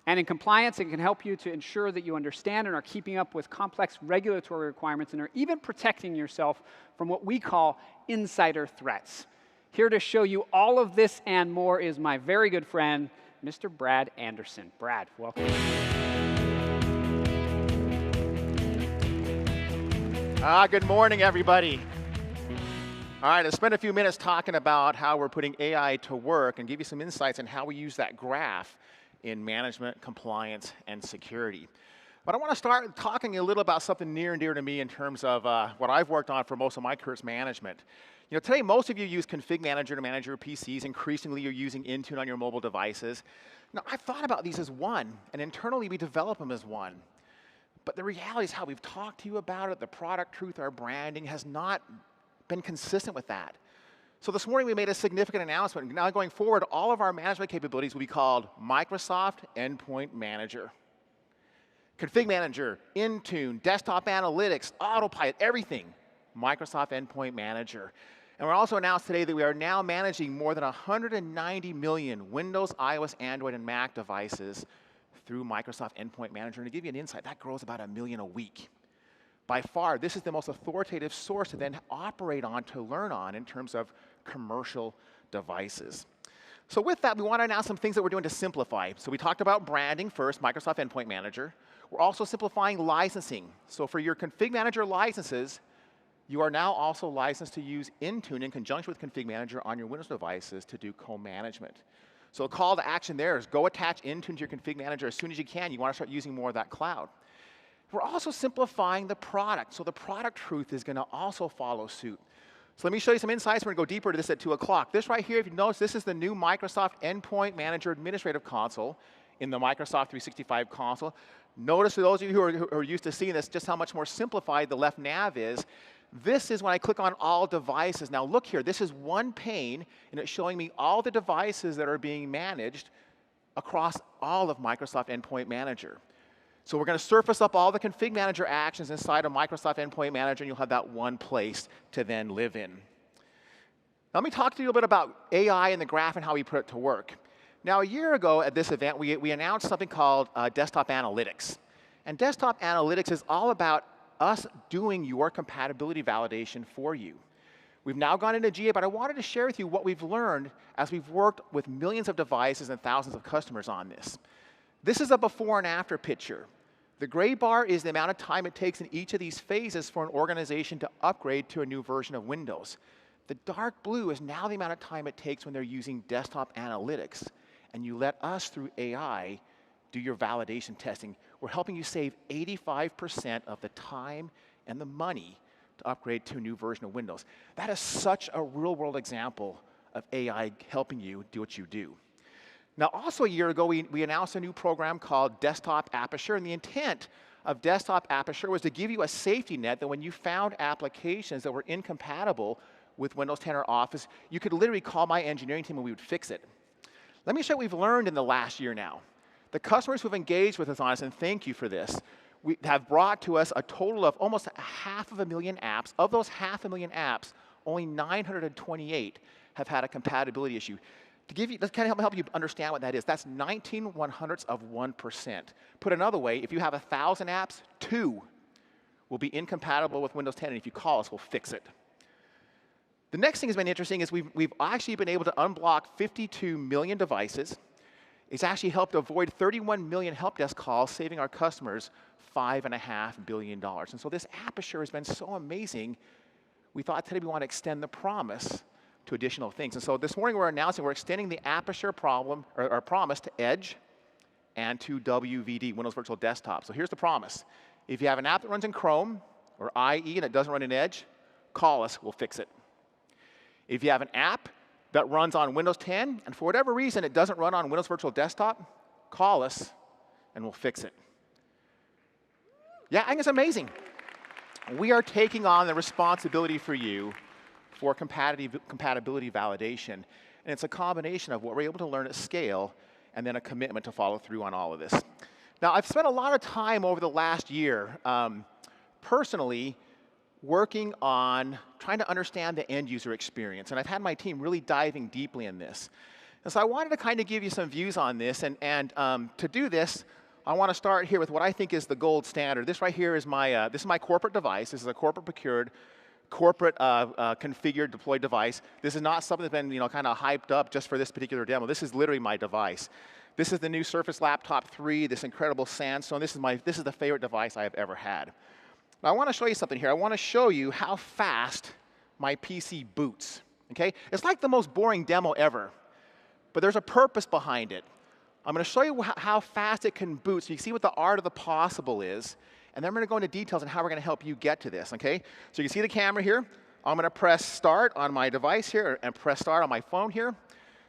And in compliance, it can help you to ensure that you understand and are keeping up with complex regulatory requirements and are even protecting yourself from what we call insider threats. Here to show you all of this and more is my very good friend, Mr. Brad Anderson. Brad, welcome. Good morning, everybody. All right, let's spend a few minutes talking about how we're putting AI to work and give you some insights on how we use that graph in management, compliance, and security. But I want to start talking a little about something near and dear to me in terms of what I've worked on for most of my career is management. You know, today, most of you use Config Manager to manage your PCs. Increasingly, you're using Intune on your mobile devices. Now, I've thought about these as one, and internally, we develop them as one. But the reality is how we've talked to you about it, the product truth, our branding has not been consistent with that. So this morning, we made a significant announcement. Now, going forward, all of our management capabilities will be called Microsoft Endpoint Manager. Config Manager, Intune, Desktop Analytics, Autopilot, everything, Microsoft Endpoint Manager. And we're also announced today that we are now managing more than 190 million Windows, iOS, Android, and Mac devices through Microsoft Endpoint Manager. And to give you an insight, that grows about 1 million a week. By far, this is the most authoritative source to then operate on, to learn on in terms of commercial devices. So with that, we want to announce some things that we're doing to simplify. So we talked about branding first, Microsoft Endpoint Manager. We're also simplifying licensing. So for your Config Manager licenses, you are now also licensed to use Intune in conjunction with Config Manager on your Windows devices to do co-management. So a call to action there is go attach Intune to your Config Manager as soon as you can. You want to start using more of that cloud. We're also simplifying the product. So the product truth is going to also follow suit. So let me show you some insights. We're going to go deeper to this at 2 o'clock. This right here, if you notice, this is the new Microsoft Endpoint Manager Administrative Console in the Microsoft 365 console. Notice for those of you who are used to seeing this, just how much more simplified the left nav is. This is when I click on all devices. Now look here, this is one pane, and it's showing me all the devices that are being managed across all of Microsoft Endpoint Manager. So we're going to surface up all the Config Manager actions inside of Microsoft Endpoint Manager, and you'll have that one place to then live in. Now, let me talk to you a little bit about AI and the graph and how we put it to work. Now, a year ago at this event, we announced something called Desktop Analytics. And Desktop Analytics is all about us doing your compatibility validation for you. We've now gone into GA, but I wanted to share with you what we've learned as we've worked with millions of devices and thousands of customers on this. This is a before and after picture. The gray bar is the amount of time it takes in each of these phases for an organization to upgrade to a new version of Windows. The dark blue is now the amount of time it takes when they're using Desktop Analytics. And you let us, through AI, do your validation testing. We're helping you save 85% of the time and the money to upgrade to a new version of Windows. That is such a real-world example of AI helping you do what you do. Now, also a year ago, we announced a new program called Desktop App Assure, and the intent of Desktop App Assure was to give you a safety net that when you found applications that were incompatible with Windows 10 or Office, you could literally call my engineering team and we would fix it. Let me show you what we've learned in the last year now. The customers who've engaged with us on this, and thank you for this, we have brought to us a total of almost 500,000 apps. Of those 500,000 apps, only 928 have had a compatibility issue. To give you, let's kind of help you understand what that is. That's 19/100%. Put another way, if you have 1,000 apps, 2 will be incompatible with Windows 10, and if you call us, we'll fix it. The next thing that's been interesting is we've actually been able to unblock 52 million devices. It's actually helped avoid 31 million help desk calls, saving our customers $5.5 billion. And so this Aperture has been so amazing, we thought today we want to extend the promise to additional things. And so this morning we're announcing we're extending the Aperture promise to Edge and to WVD, Windows Virtual Desktop. So here's the promise. If you have an app that runs in Chrome or IE and it doesn't run in Edge, call us, we'll fix it. If you have an app that runs on Windows 10 and for whatever reason it doesn't run on Windows Virtual Desktop, call us and we'll fix it. Yeah, I think it's amazing. We are taking on the responsibility for you for compatibility validation. And it's a combination of what we're able to learn at scale and then a commitment to follow through on all of this. Now, I've spent a lot of time over the last year personally working on trying to understand the end user experience. And I've had my team really diving deeply in this. And so I wanted to kind of give you some views on this. And to do this, I want to start here with what I think is the gold standard. This right here is my corporate device. This is a corporate procured, corporate configured, deployed device. This is not something that's been kind of hyped up just for this particular demo. This is literally my device. This is the new Surface Laptop 3, this incredible sandstone. This is the favorite device I have ever had. Now I want to show you something here. I want to show you how fast my PC boots. Okay? It's like the most boring demo ever, but there's a purpose behind it. I'm going to show you how fast it can boot so you can see what the art of the possible is. And then I'm going to go into details on how we're going to help you get to this. Okay? So you can see the camera here. I'm going to press start on my device here and press start on my phone here.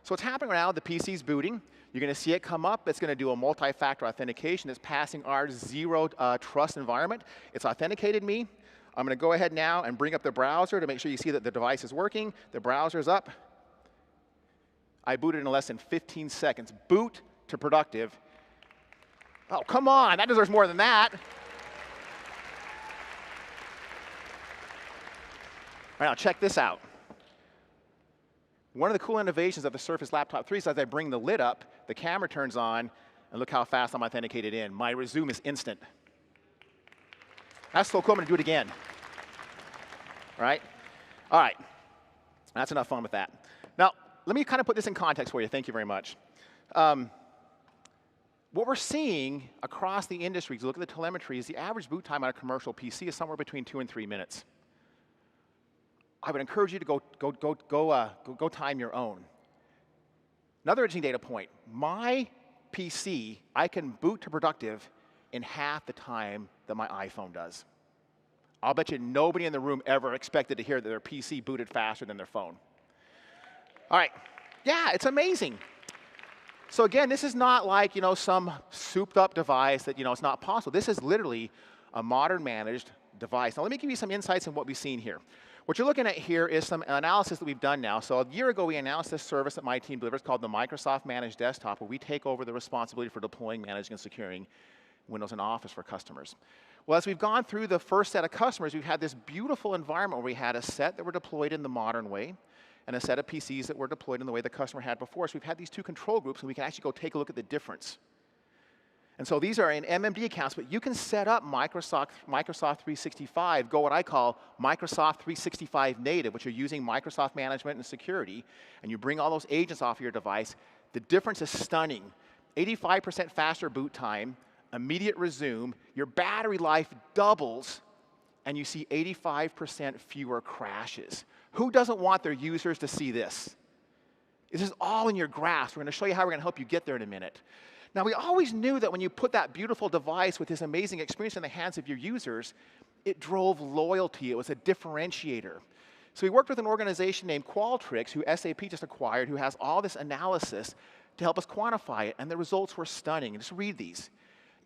So what's happening right now, the PC's booting. You're going to see it come up. It's going to do a multi-factor authentication. It's passing our zero trust environment. It's authenticated me. I'm going to go ahead now and bring up the browser to make sure you see that the device is working. The browser's up. I booted in less than 15 seconds. Boot to productive. Oh, come on. That deserves more than that. All right, now check this out. One of the cool innovations of the Surface Laptop 3 is as I bring the lid up, the camera turns on, and look how fast I'm authenticated in. My resume is instant. That's so cool. I'm going to do it again. All right? All right. That's enough fun with that. Now, let me kind of put this in context for you. Thank you very much. What we're seeing across the industry, if you look at the telemetry, is the average boot time on a commercial PC is somewhere between 2 and 3 minutes. I would encourage you to go time your own. Another interesting data point. My PC, I can boot to productive in half the time that my iPhone does. I'll bet you nobody in the room ever expected to hear that their PC booted faster than their phone. All right. Yeah, it's amazing. So again, this is not like some souped up device that it's not possible. This is literally a modern managed device. Now let me give you some insights on what we've seen here. What you're looking at here is some analysis that we've done now. So a year ago, we announced this service that my team delivers called the Microsoft Managed Desktop, where we take over the responsibility for deploying, managing, and securing Windows and Office for customers. Well, as we've gone through the first set of customers, we've had this beautiful environment where we had a set that were deployed in the modern way and a set of PCs that were deployed in the way the customer had before. So we've had these two control groups, and we can actually go take a look at the difference. And so these are in MMD accounts, but you can set up Microsoft 365, go what I call Microsoft 365 native, which are using Microsoft management and security, and you bring all those agents off of your device. The difference is stunning. 85% faster boot time, immediate resume, your battery life doubles, and you see 85% fewer crashes. Who doesn't want their users to see this? This is all in your grasp. We're going to show you how we're going to help you get there in a minute. Now, we always knew that when you put that beautiful device with this amazing experience in the hands of your users, it drove loyalty. It was a differentiator. So we worked with an organization named Qualtrics, who SAP just acquired, who has all this analysis to help us quantify it, and the results were stunning. Just read these.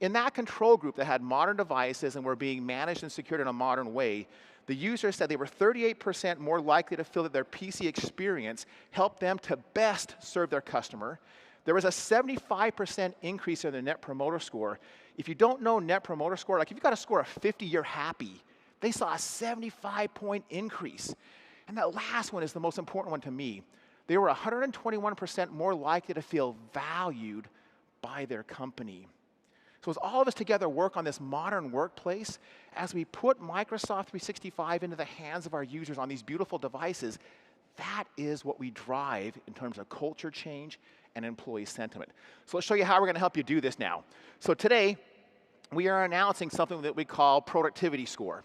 In that control group that had modern devices and were being managed and secured in a modern way, the users said they were 38% more likely to feel that their PC experience helped them to best serve their customer. There was a 75% increase in their Net Promoter Score. If you don't know Net Promoter Score, like if you've got a score of 50, you're happy. They saw a 75-point increase. And that last one is the most important one to me. They were 121% more likely to feel valued by their company. So as all of us together work on this modern workplace, as we put Microsoft 365 into the hands of our users on these beautiful devices, that is what we drive in terms of culture change and employee sentiment. So let's show you how we're going to help you do this now. So today, we are announcing something that we call Productivity Score.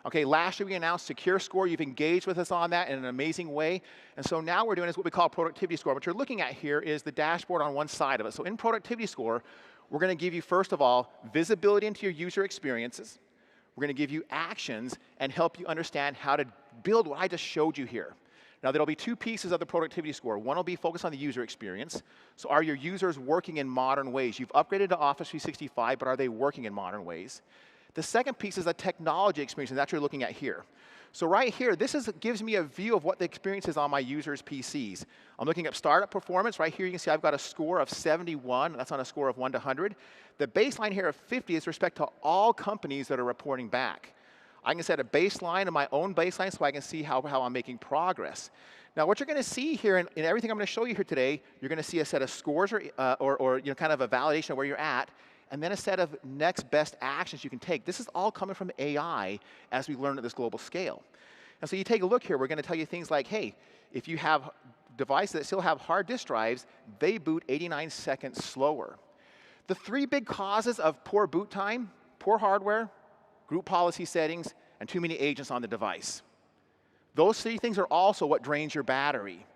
Okay, last year we announced Secure Score. You've engaged with us on that in an amazing way. And so now we're doing is what we call Productivity Score. What you're looking at here is the dashboard on one side of it. So in Productivity Score, we're going to give you, first of all, visibility into your user experiences. We're going to give you actions and help you understand how to build what I just showed you here. Now, there'll be two pieces of the productivity score. One will be focused on the user experience. So are your users working in modern ways? You've upgraded to Office 365, but are they working in modern ways? The second piece is the technology experience, and that's what you're looking at here. So right here, gives me a view of what the experience is on my users' PCs. I'm looking at startup performance. Right here, you can see I've got a score of 71. That's on a score of 1 to 100. The baseline here of 50 is with respect to all companies that are reporting back. I can set a baseline of my own baseline so I can see how I'm making progress. Now, what you're going to see here in everything I'm going to show you here today, you're going to see a set of scores or kind of a validation of where you're at, and then a set of next best actions you can take. This is all coming from AI as we learn at this global scale. And so you take a look here. We're going to tell you things like, hey, if you have devices that still have hard disk drives, they boot 89 seconds slower. The three big causes of poor boot time: poor hardware, group policy settings, and too many agents on the device. Those three things are also what drains your battery.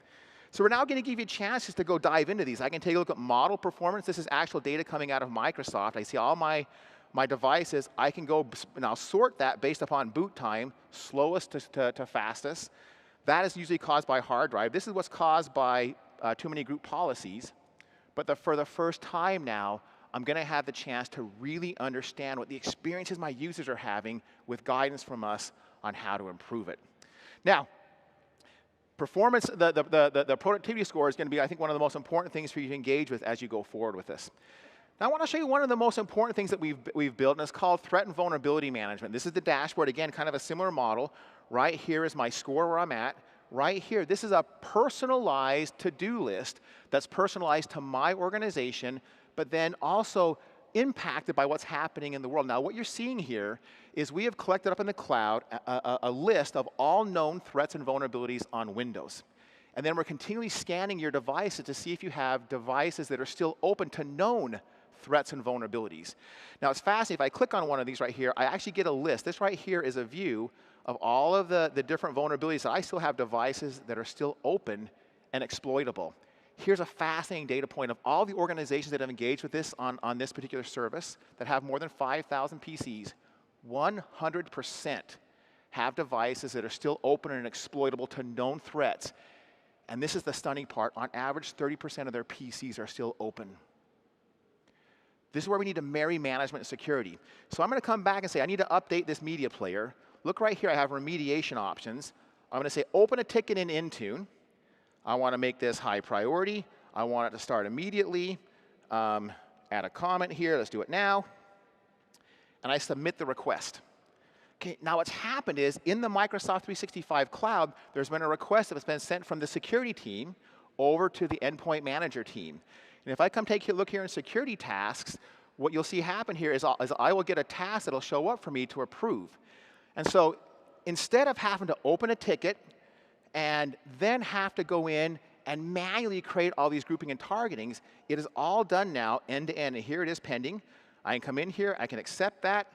So we're now going to give you chances to go dive into these. I can take a look at model performance. This is actual data coming out of Microsoft. I see all my devices. I can go now sort that based upon boot time, slowest to fastest. That is usually caused by hard drive. This is what's caused by too many group policies. But for the first time now, I'm going to have the chance to really understand what the experiences my users are having with guidance from us on how to improve it. Now, performance, the productivity score is going to be, I think, one of the most important things for you to engage with as you go forward with this. Now, I want to show you one of the most important things that we've built, and it's called Threat and Vulnerability Management. This is the dashboard. Again, kind of a similar model. Right here is my score where I'm at. Right here, this is a personalized to-do list that's personalized to my organization, but then also impacted by what's happening in the world. Now, what you're seeing here is we have collected up in the cloud a list of all known threats and vulnerabilities on Windows. And then we're continually scanning your devices to see if you have devices that are still open to known threats and vulnerabilities. Now, it's fascinating. If I click on one of these right here, I actually get a list. This right here is a view of all of the different vulnerabilities that I still have devices that are still open and exploitable. Here's a fascinating data point of all the organizations that have engaged with this on this particular service that have more than 5,000 PCs. 100% have devices that are still open and exploitable to known threats. And this is the stunning part. On average, 30% of their PCs are still open. This is where we need to marry management and security. So I'm going to come back and say, I need to update this media player. Look right here, I have remediation options. I'm going to say, open a ticket in Intune. I want to make this high priority. I want it to start immediately. Add a comment here. Let's do it now. And I submit the request. Okay, now what's happened is in the Microsoft 365 cloud, there's been a request that's been sent from the security team over to the endpoint manager team. And if I come take a look here in security tasks, what you'll see happen here is I will get a task that'll show up for me to approve. And so instead of having to open a ticket and then have to go in and manually create all these grouping and targetings, it is all done now end to end. And here it is pending. I can come in here, I can accept that,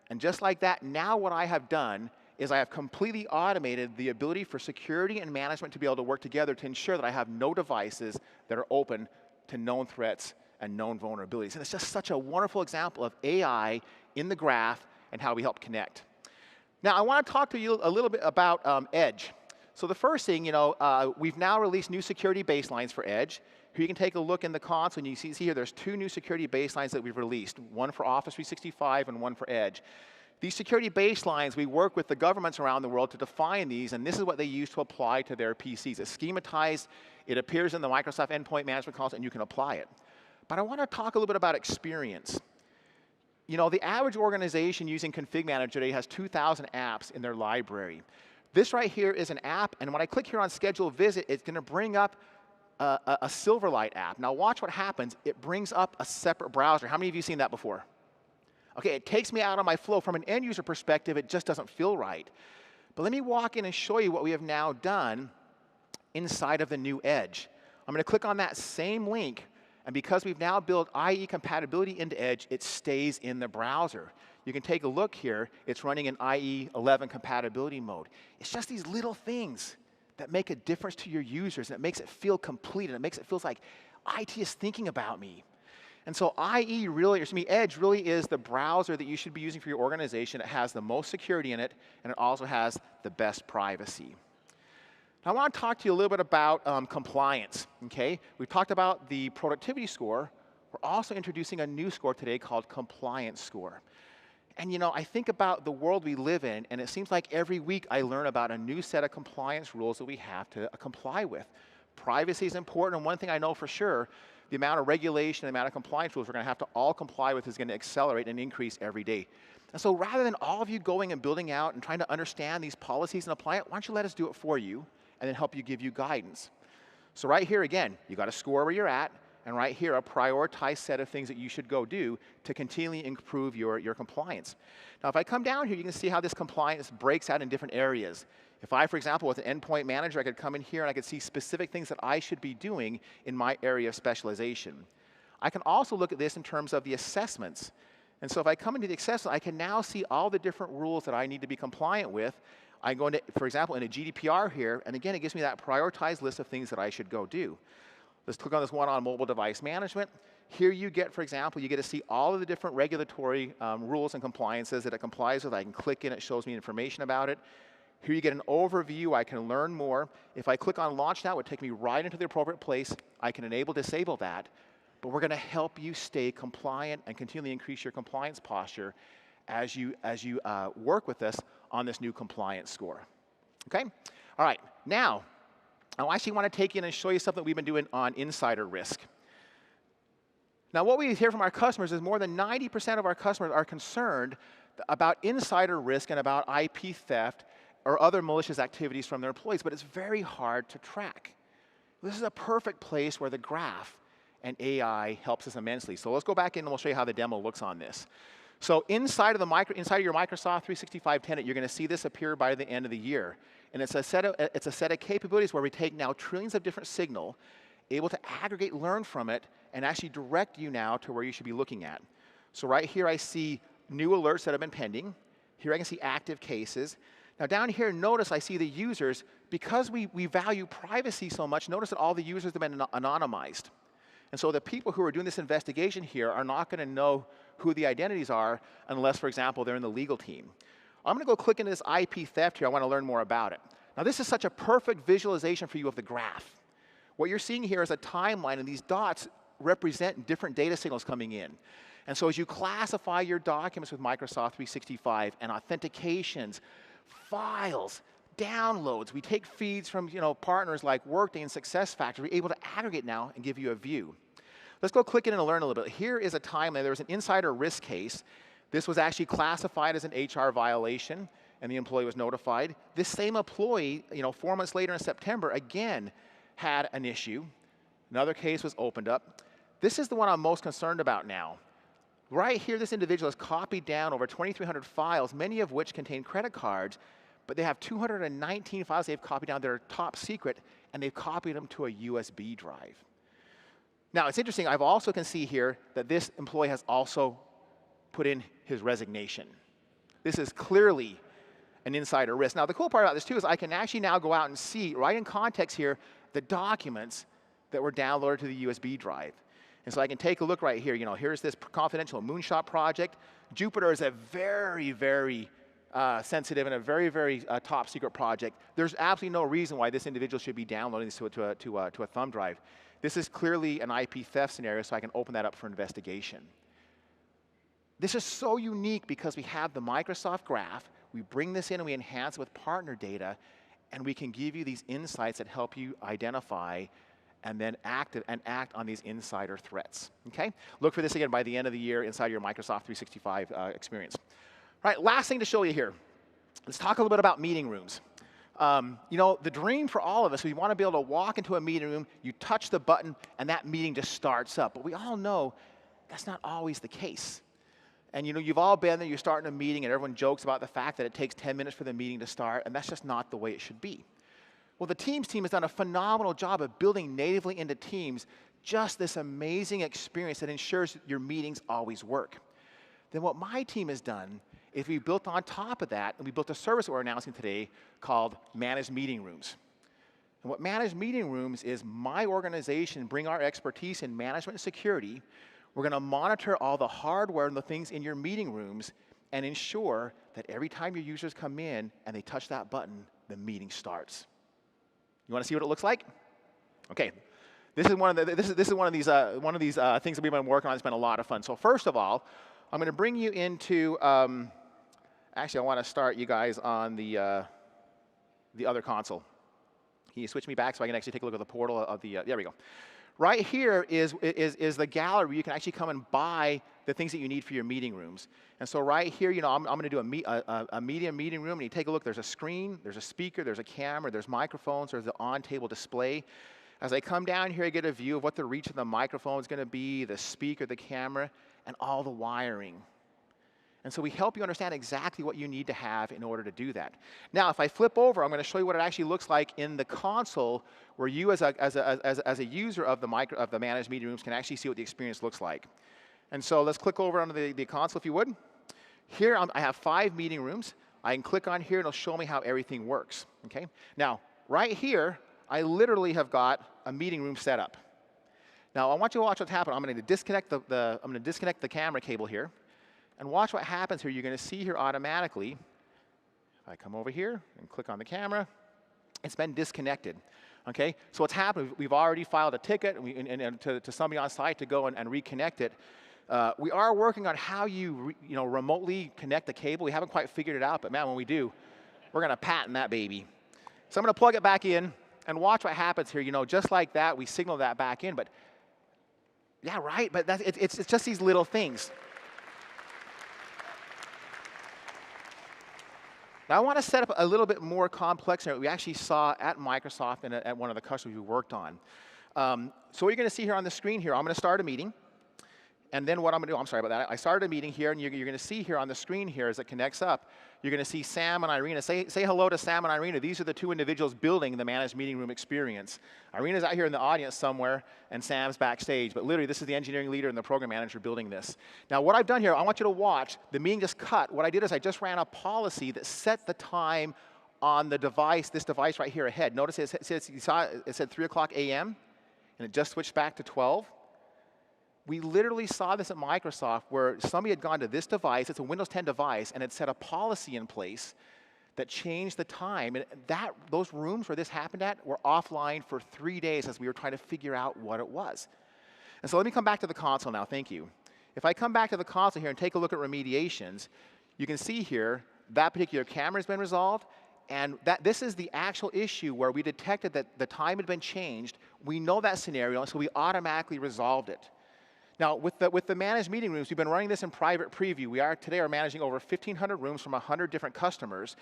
and just like that, now what I have done is I have completely automated the ability for security and management to be able to work together to ensure that I have no devices that are open to known threats and known vulnerabilities. And it's just such a wonderful example of AI in the graph and how we help connect. Now, I want to talk to you a little bit about Edge. So the first thing, we've now released new security baselines for Edge. Here you can take a look in the console, and you see here there's two new security baselines that we've released, one for Office 365 and one for Edge. These security baselines, we work with the governments around the world to define these, and this is what they use to apply to their PCs. It's schematized, it appears in the Microsoft Endpoint Management console, and you can apply it. But I want to talk a little bit about experience. You know, the average organization using Config Manager today has 2,000 apps in their library. This right here is an app, and when I click here on Schedule Visit, it's going to bring up a Silverlight app. Now watch what happens. It brings up a separate browser. How many of you seen that before? Okay, it takes me out of my flow. From an end user perspective, it just doesn't feel right. But let me walk in and show you what we have now done inside of the new Edge. I'm going to click on that same link, and because we've now built IE compatibility into Edge, it stays in the browser. You can take a look here. It's running in IE 11 compatibility mode. It's just these little things that make a difference to your users, and it makes it feel complete, and it makes it feel like IT is thinking about me. And so IE really, or excuse me, Edge really is the browser that you should be using for your organization. It has the most security in it, and it also has the best privacy. Now I want to talk to you a little bit about compliance, okay? We've talked about the productivity score. We're also introducing a new score today called compliance score. And you know, I think about the world we live in, and it seems like every week I learn about a new set of compliance rules that we have to comply with. Privacy is important, and one thing I know for sure, the amount of regulation, the amount of compliance rules we're going to have to all comply with is going to accelerate and increase every day. And so rather than all of you going and building out and trying to understand these policies and apply it, why don't you let us do it for you and then help you give you guidance. So right here again, you got a score where you're at, and right here a prioritized set of things that you should go do to continually improve your compliance. Now if I come down here, you can see how this compliance breaks out in different areas. If I, for example, with an endpoint manager, I could come in here and I could see specific things that I should be doing in my area of specialization. I can also look at this in terms of the assessments. And so if I come into the assessment, I can now see all the different rules that I need to be compliant with. I go into, for example, into GDPR here, and again, it gives me that prioritized list of things that I should go do. Let's click on this one on mobile device management. Here you get, for example, you get to see all of the different regulatory rules and compliances that it complies with. I can click in, it shows me information about it. Here you get an overview, I can learn more. If I click on Launch Now, it would take me right into the appropriate place. I can enable, disable that. But we're going to help you stay compliant and continually increase your compliance posture as you work with us on this new compliance score. Okay? All right, now, I actually want to take you in and show you something we've been doing on insider risk. Now, what we hear from our customers is more than 90% of our customers are concerned about insider risk and about IP theft or other malicious activities from their employees, but it's very hard to track. This is a perfect place where the graph and AI helps us immensely. So let's go back in and we'll show you how the demo looks on this. So inside of your Microsoft 365 tenant, you're going to see this appear by the end of the year. And it's a set of capabilities where we take now trillions of different signal, able to aggregate, learn from it, and actually direct you now to where you should be looking at. So right here I see new alerts that have been pending. Here I can see active cases. Now down here, notice I see the users. Because we value privacy so much, notice that all the users have been anonymized. And so the people who are doing this investigation here are not going to know who the identities are unless, for example, they're in the legal team. I'm going to go click into this IP theft here. I want to learn more about it. Now this is such a perfect visualization for you of the graph. What you're seeing here is a timeline, and these dots represent different data signals coming in. And so as you classify your documents with Microsoft 365 and authentications, files, downloads, we take feeds from partners like Workday and SuccessFactors. We're able to aggregate now and give you a view. Let's go click in and learn a little bit. Here is a timeline. There was an insider risk case. This was actually classified as an HR violation, and the employee was notified. This same employee, 4 months later in September, again had an issue. Another case was opened up. This is the one I'm most concerned about now. Right here, this individual has copied down over 2,300 files, many of which contain credit cards, but they have 219 files they've copied down that are top secret, and they've copied them to a USB drive. Now, it's interesting. I've also can see here that this employee has also put in his resignation. This is clearly an insider risk. Now, the cool part about this, too, is I can actually now go out and see, right in context here, the documents that were downloaded to the USB drive. And so I can take a look right here. Here's this confidential moonshot project. Jupyter is a very, very sensitive and a very, very top secret project. There's absolutely no reason why this individual should be downloading this to a thumb drive. This is clearly an IP theft scenario, so I can open that up for investigation. This is so unique because we have the Microsoft graph. We bring this in and we enhance it with partner data, and we can give you these insights that help you identify and then act on these insider threats. Okay? Look for this again by the end of the year inside your Microsoft 365 experience. All right, last thing to show you here. Let's talk a little bit about meeting rooms. You know, the dream for all of us, we want to be able to walk into a meeting room, you touch the button, and that meeting just starts up. But we all know that's not always the case. And you know, you've all been there, you're starting a meeting, and everyone jokes about the fact that it takes 10 minutes for the meeting to start, and that's just not the way it should be. Well, the Teams team has done a phenomenal job of building natively into Teams just this amazing experience that ensures your meetings always work. Then what my team has done is we built on top of that, and we built a service that we're announcing today called Managed Meeting Rooms. And what Managed Meeting Rooms is, my organization bring our expertise in management and security. We're going to monitor all the hardware and the things in your meeting rooms and ensure that every time your users come in and they touch that button, the meeting starts. You want to see what it looks like? Okay. This is one of these things that we've been working on. It's been a lot of fun. So first of all, I'm going to bring you into actually, I want to start you guys on the other console. Can you switch me back so I can actually take a look at the portal of the, there we go. Right here is the gallery where you can actually come and buy the things that you need for your meeting rooms. And so right here, you know, I'm going to do a media meeting room, and you take a look, there's a screen, there's a speaker, there's a camera, there's microphones, there's the on-table display. As I come down here, I get a view of what the reach of the microphone is going to be, the speaker, the camera, and all the wiring. And so we help you understand exactly what you need to have in order to do that. Now, if I flip over, I'm going to show you what it actually looks like in the console, where you as a user of the managed meeting rooms can actually see what the experience looks like. And so let's click over onto the console, if you would. Here, I have 5 meeting rooms. I can click on here, and it'll show me how everything works. Okay? Now, right here, I literally have got a meeting room set up. Now, I want you to watch what's happening. I'm going to disconnect the camera cable here. And watch what happens here. You're going to see here automatically, if I come over here and click on the camera, it's been disconnected. Okay? So what's happened, we've already filed a ticket to somebody on site to go and reconnect it. We are working on how you remotely connect the cable. We haven't quite figured it out, but man, when we do, we're going to patent that baby. So I'm going to plug it back in and watch what happens here. You know, just like that, we signal that back in. But yeah, right, but it's just these little things. Now, I want to set up a little bit more complex than what we actually saw at Microsoft and at one of the customers we worked on. So what you're going to see here on the screen here, I'm going to start a meeting. And then what I'm going to do, I'm sorry about that. I started a meeting here, and you're going to see here on the screen here as it connects up, you're going to see Sam and Irina. Say hello to Sam and Irina. These are the 2 individuals building the managed meeting room experience. Irina's out here in the audience somewhere, and Sam's backstage. But literally, this is the engineering leader and the program manager building this. Now, what I've done here, I want you to watch. The meeting just cut. What I did is I just ran a policy that set the time on the device, this device right here ahead. Notice it said 3 o'clock a.m., and it just switched back to 12. We literally saw this at Microsoft where somebody had gone to this device, it's a Windows 10 device, and had set a policy in place that changed the time. And those rooms where this happened at were offline for 3 days as we were trying to figure out what it was. And so let me come back to the console now, thank you. If I come back to the console here and take a look at remediations, you can see here that particular camera has been resolved, and this is the actual issue where we detected that the time had been changed. We know that scenario, and so we automatically resolved it. Now, with the managed meeting rooms, we've been running this in private preview. We today are managing over 1,500 rooms from 100 different customers.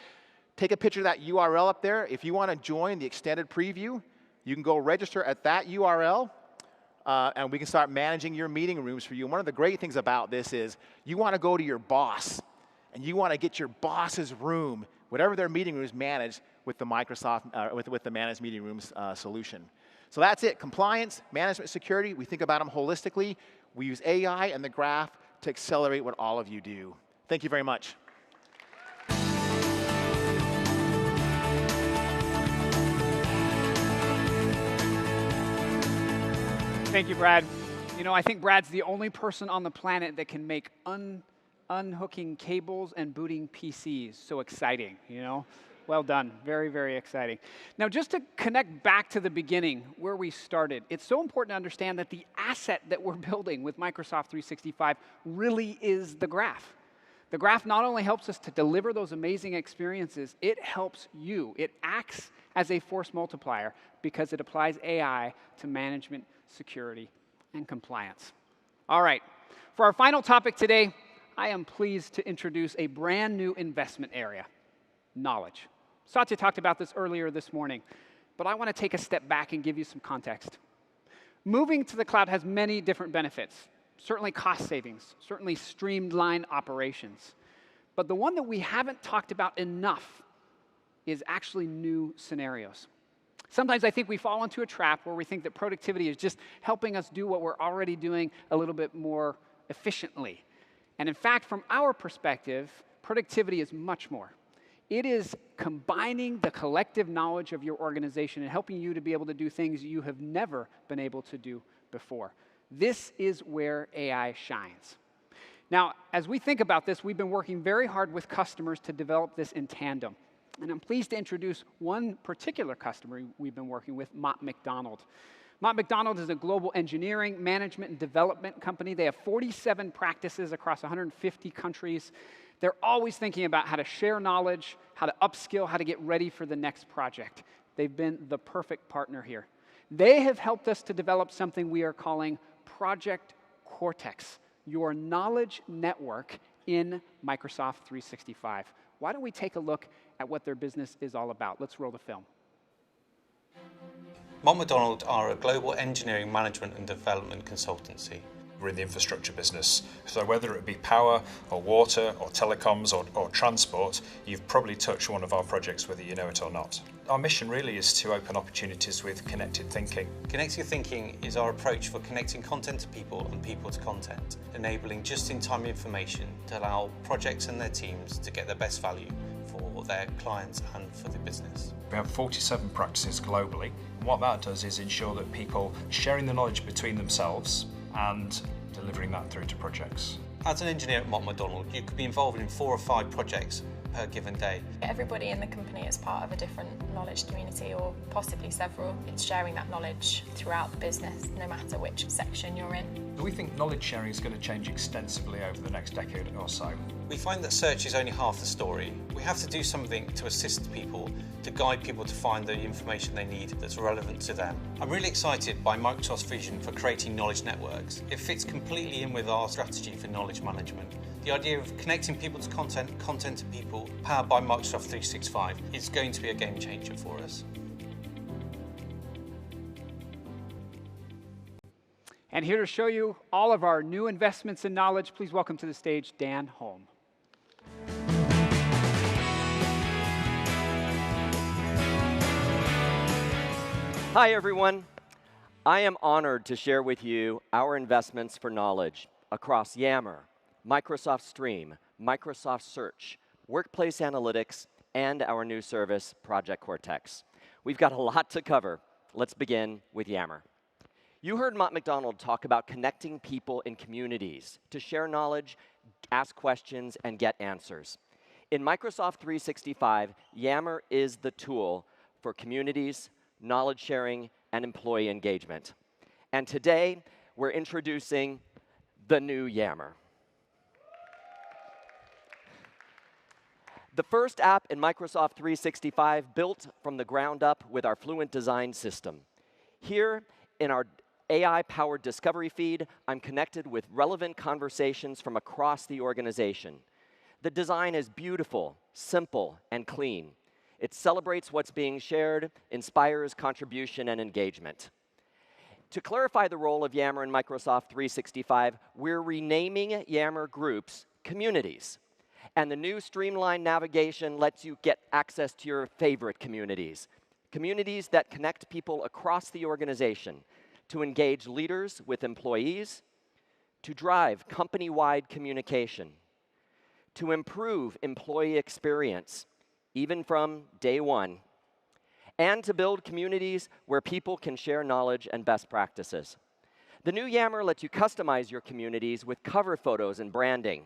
Take a picture of that URL up there. If you want to join the extended preview, you can go register at that URL, and we can start managing your meeting rooms for you. And one of the great things about this is you want to go to your boss, and you want to get your boss's room, whatever their meeting rooms managed with the Microsoft, with the managed meeting rooms solution. So that's it. Compliance, management, security, we think about them holistically. We use AI and the graph to accelerate what all of you do. Thank you very much. Thank you, Brad. You know, I think Brad's the only person on the planet that can make unhooking cables and booting PCs so exciting, you know? Well done. Very, very exciting. Now, just to connect back to the beginning where we started, it's so important to understand that the asset that we're building with Microsoft 365 really is the graph. The graph not only helps us to deliver those amazing experiences, it helps you. It acts as a force multiplier because it applies AI to management, security, and compliance. All right, for our final topic today, I am pleased to introduce a brand new investment area, knowledge. Satya talked about this earlier this morning, but I want to take a step back and give you some context. Moving to the cloud has many different benefits, certainly cost savings, certainly streamlined operations. But the one that we haven't talked about enough is actually new scenarios. Sometimes I think we fall into a trap where we think that productivity is just helping us do what we're already doing a little bit more efficiently. And in fact, from our perspective, productivity is much more. It is combining the collective knowledge of your organization and helping you to be able to do things you have never been able to do before. This is where AI shines. Now, as we think about this, we've been working very hard with customers to develop this in tandem. And I'm pleased to introduce one particular customer we've been working with, Mott MacDonald. Mott MacDonald is a global engineering, management, and development company. They have 47 practices across 150 countries. They're always thinking about how to share knowledge, how to upskill, how to get ready for the next project. They've been the perfect partner here. They have helped us to develop something we are calling Project Cortex, your knowledge network in Microsoft 365. Why don't we take a look at what their business is all about? Let's roll the film. Mott MacDonald are a global engineering, management and development consultancy. We're in the infrastructure business, so whether it be power or water or telecoms or transport, you've probably touched one of our projects whether you know it or not. Our mission really is to open opportunities with connected thinking. Connected thinking is our approach for connecting content to people and people to content, enabling just-in-time information to allow projects and their teams to get the best value for their clients and for the business. We have 47 practices globally. What that does is ensure that people sharing the knowledge between themselves and delivering that through to projects. As an engineer at Mott MacDonald, you could be involved in 4 or 5 projects per given day. Everybody in the company is part of a different knowledge community, or possibly several. It's sharing that knowledge throughout the business, no matter which section you're in. We think knowledge sharing is going to change extensively over the next decade or so. We find that search is only half the story. We have to do something to assist people, to guide people to find the information they need that's relevant to them. I'm really excited by Microsoft's vision for creating knowledge networks. It fits completely in with our strategy for knowledge management. The idea of connecting people to content, content to people, powered by Microsoft 365, is going to be a game changer for us. And here to show you all of our new investments in knowledge, please welcome to the stage Dan Holm. Hi, everyone. I am honored to share with you our investments for knowledge across Yammer, Microsoft Stream, Microsoft Search, Workplace Analytics, and our new service, Project Cortex. We've got a lot to cover. Let's begin with Yammer. You heard Mott MacDonald talk about connecting people in communities to share knowledge, ask questions, and get answers. In Microsoft 365, Yammer is the tool for communities, knowledge sharing, and employee engagement. And today, we're introducing the new Yammer. The first app in Microsoft 365 built from the ground up with our Fluent design system. Here in our AI-powered discovery feed, I'm connected with relevant conversations from across the organization. The design is beautiful, simple, and clean. It celebrates what's being shared, inspires contribution and engagement. To clarify the role of Yammer in Microsoft 365, we're renaming Yammer groups communities. And the new streamlined navigation lets you get access to your favorite communities. Communities that connect people across the organization to engage leaders with employees, to drive company-wide communication, to improve employee experience, even from day one, and to build communities where people can share knowledge and best practices. The new Yammer lets you customize your communities with cover photos and branding.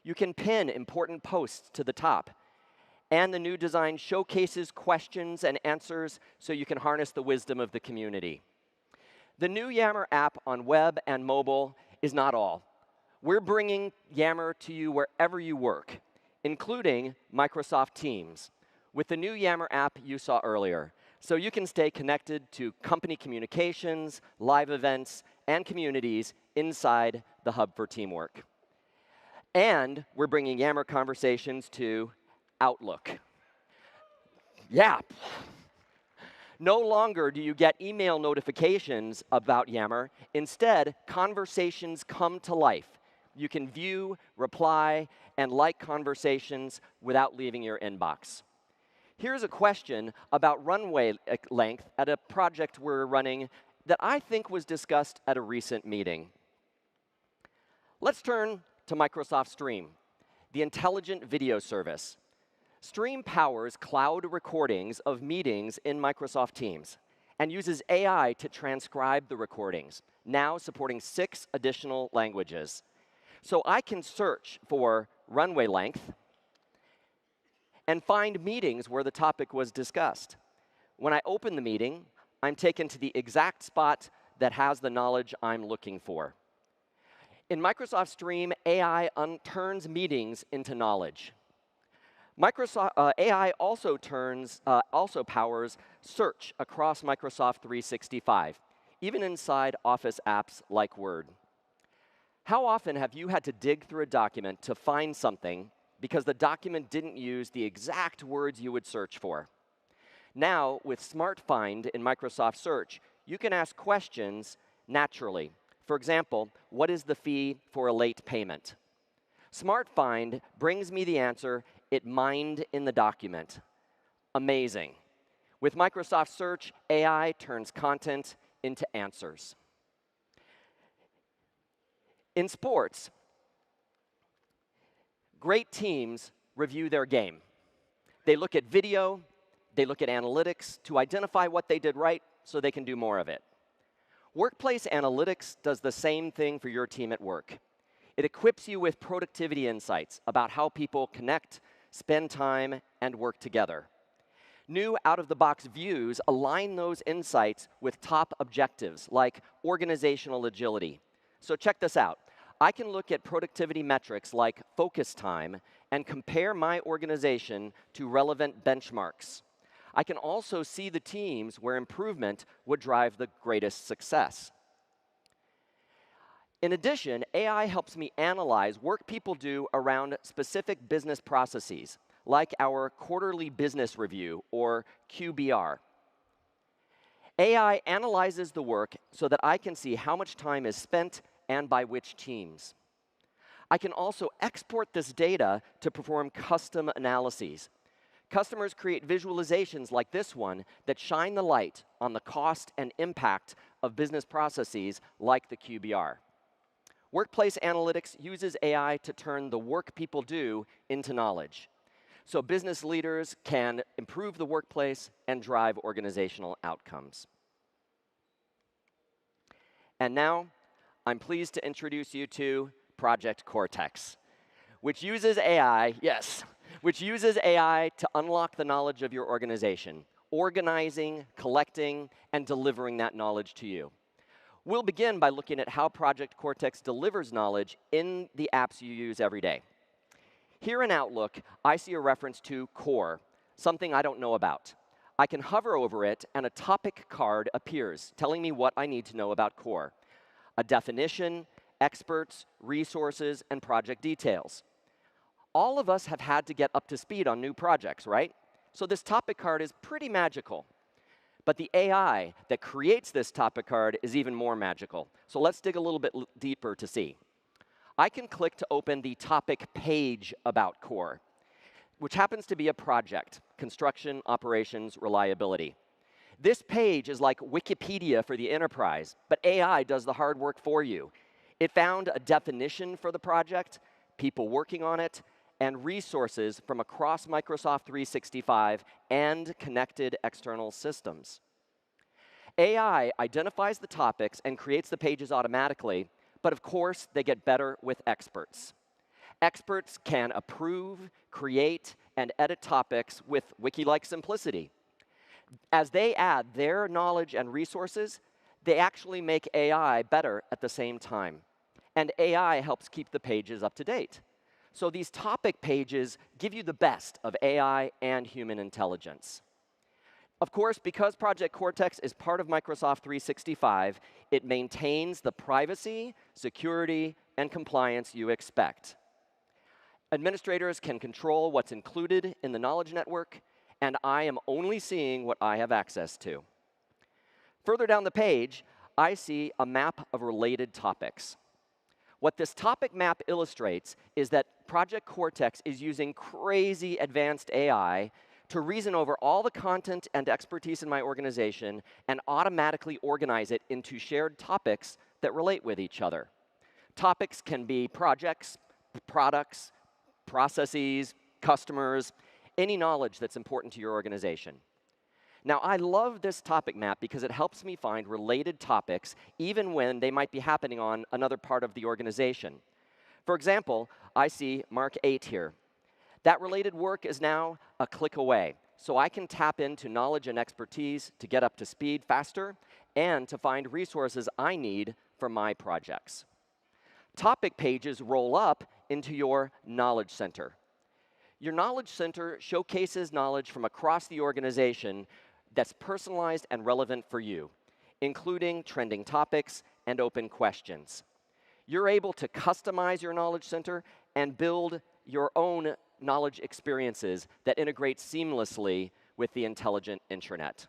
You can pin important posts to the top. And the new design showcases questions and answers so you can harness the wisdom of the community. The new Yammer app on web and mobile is not all. We're bringing Yammer to you wherever you work, including Microsoft Teams, with the new Yammer app you saw earlier. so you can stay connected to company communications, live events, and communities inside the Hub for Teamwork. And we're bringing Yammer conversations to Outlook. Yeah. No longer do you get email notifications about Yammer. Instead, conversations come to life. You can view, reply, and like conversations without leaving your inbox. Here's a question about runway length at a project we're running that I think was discussed at a recent meeting. Let's turn to Microsoft Stream, the intelligent video service. Stream powers cloud recordings of meetings in Microsoft Teams and uses AI to transcribe the recordings, now supporting 6 additional languages. So I can search for runway length and find meetings where the topic was discussed. When I open the meeting, I'm taken to the exact spot that has the knowledge I'm looking for. In Microsoft Stream, AI turns meetings into knowledge. Microsoft AI also powers search across Microsoft 365, even inside Office apps like Word. How often have you had to dig through a document to find something because the document didn't use the exact words you would search for? Now, with Smart Find in Microsoft Search, you can ask questions naturally. For example, what is the fee for a late payment? Smart Find brings me the answer it mined in the document. Amazing. With Microsoft Search, AI turns content into answers. In sports, great teams review their game. They look at video, they look at analytics to identify what they did right so they can do more of it. Workplace analytics does the same thing for your team at work. It equips you with productivity insights about how people connect, spend time, and work together. New out-of-the-box views align those insights with top objectives like organizational agility. So check this out. I can look at productivity metrics like focus time and compare my organization to relevant benchmarks. I can also see the teams where improvement would drive the greatest success. In addition, AI helps me analyze work people do around specific business processes, like our quarterly business review, or QBR. AI analyzes the work so that I can see how much time is spent and by which teams. I can also export this data to perform custom analyses. Customers create visualizations like this one that shine the light on the cost and impact of business processes like the QBR. Workplace analytics uses AI to turn the work people do into knowledge. So business leaders can improve the workplace and drive organizational outcomes. And now, I'm pleased to introduce you to Project Cortex, which uses AI, which uses AI to unlock the knowledge of your organization, organizing, collecting, and delivering that knowledge to you. We'll begin by looking at how Project Cortex delivers knowledge in the apps you use every day. Here in Outlook, I see a reference to Core, something I don't know about. I can hover over it, and a topic card appears, telling me what I need to know about Core. A definition, experts, resources, and project details. All of us have had to get up to speed on new projects, right? So this topic card is pretty magical. But the AI that creates this topic card is even more magical. So let's dig a little bit deeper to see. I can click to open the topic page about Core, which happens to be a project, construction, operations, reliability. This page is like Wikipedia for the enterprise, but AI does the hard work for you. It found a definition for the project, people working on it, and resources from across Microsoft 365 and connected external systems. AI identifies the topics and creates the pages automatically, but of course, they get better with experts. Experts can approve, create, and edit topics with wiki-like simplicity. As they add their knowledge and resources, they actually make AI better at the same time. And AI helps keep the pages up to date. So these topic pages give you the best of AI and human intelligence. Of course, because Project Cortex is part of Microsoft 365, it maintains the privacy, security, and compliance you expect. Administrators can control what's included in the knowledge network, and I am only seeing what I have access to. Further down the page, I see a map of related topics. What this topic map illustrates is that Project Cortex is using crazy advanced AI to reason over all the content and expertise in my organization and automatically organize it into shared topics that relate with each other. Topics can be projects, products, processes, customers, any knowledge that's important to your organization. Now, I love this topic map because it helps me find related topics even when they might be happening on another part of the organization. For example, I see Mark 8 here. That related work is now a click away, so I can tap into knowledge and expertise to get up to speed faster and to find resources I need for my projects. Topic pages roll up into your Knowledge Center. Your Knowledge Center showcases knowledge from across the organization that's personalized and relevant for you, including trending topics and open questions. You're able to customize your Knowledge Center and build your own knowledge experiences that integrate seamlessly with the intelligent intranet.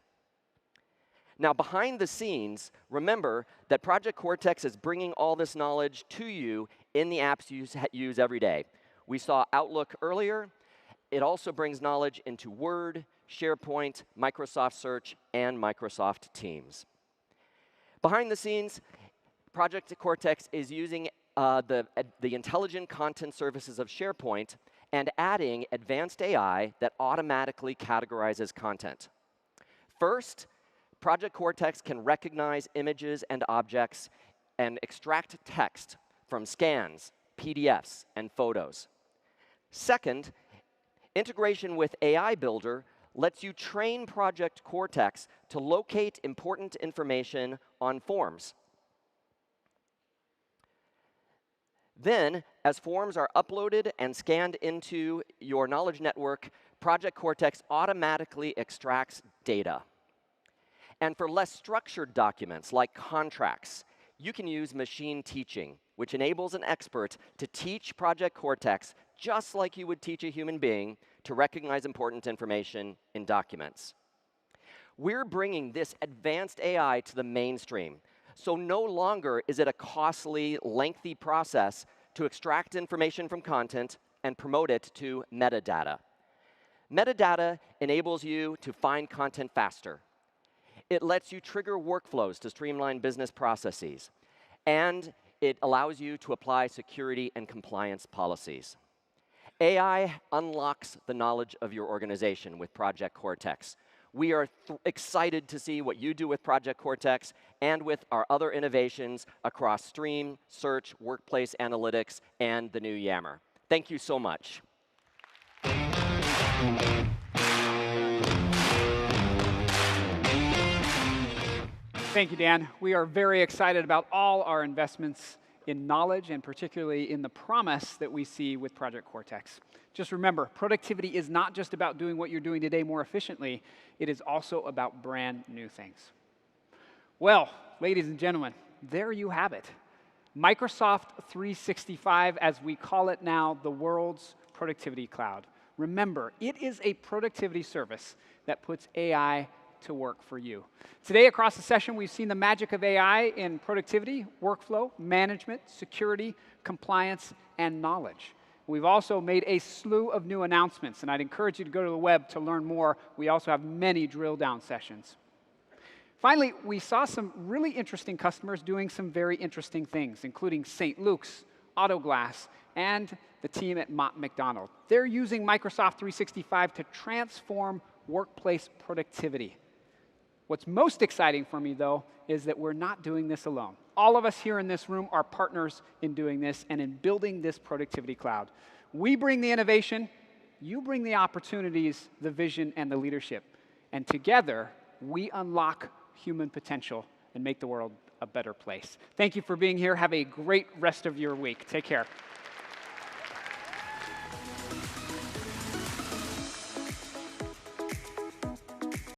Now, behind the scenes, remember that Project Cortex is bringing all this knowledge to you in the apps you use every day. We saw Outlook earlier. It also brings knowledge into Word, SharePoint, Microsoft Search, and Microsoft Teams. Behind the scenes, Project Cortex is using the intelligent content services of SharePoint and adding advanced AI that automatically categorizes content. First, Project Cortex can recognize images and objects and extract text from scans, PDFs, and photos. Second, integration with AI Builder lets you train Project Cortex to locate important information on forms. Then, as forms are uploaded and scanned into your knowledge network, Project Cortex automatically extracts data. And for less structured documents, like contracts, you can use machine teaching, which enables an expert to teach Project Cortex just like you would teach a human being to recognize important information in documents. We're bringing this advanced AI to the mainstream, so no longer is it a costly, lengthy process to extract information from content and promote it to metadata. Metadata enables you to find content faster. It lets you trigger workflows to streamline business processes. And it allows you to apply security and compliance policies. AI unlocks the knowledge of your organization with Project Cortex. We are excited to see what you do with Project Cortex and with our other innovations across Stream, Search, Workplace Analytics, and the new Yammer. Thank you so much. Thank you, Dan. We are very excited about all our investments in knowledge and particularly in the promise that we see with Project Cortex. Just remember, productivity is not just about doing what you're doing today more efficiently. It is also about brand new things. Well, ladies and gentlemen, there you have it. Microsoft 365, as we call it now, the world's productivity cloud. Remember, it is a productivity service that puts AI to work for you. Today, across the session, we've seen the magic of AI in productivity, workflow, management, security, compliance, and knowledge. We've also made a slew of new announcements, and I'd encourage you to go to the web to learn more. We also have many drill-down sessions. Finally, we saw some really interesting customers doing some very interesting things, including St. Luke's, Autoglass, and the team at Mott MacDonald. They're using Microsoft 365 to transform workplace productivity. What's most exciting for me, though, is that we're not doing this alone. All of us here in this room are partners in doing this and in building this productivity cloud. We bring the innovation, you bring the opportunities, the vision, and the leadership. And together, we unlock human potential and make the world a better place. Thank you for being here. Have a great rest of your week. Take care.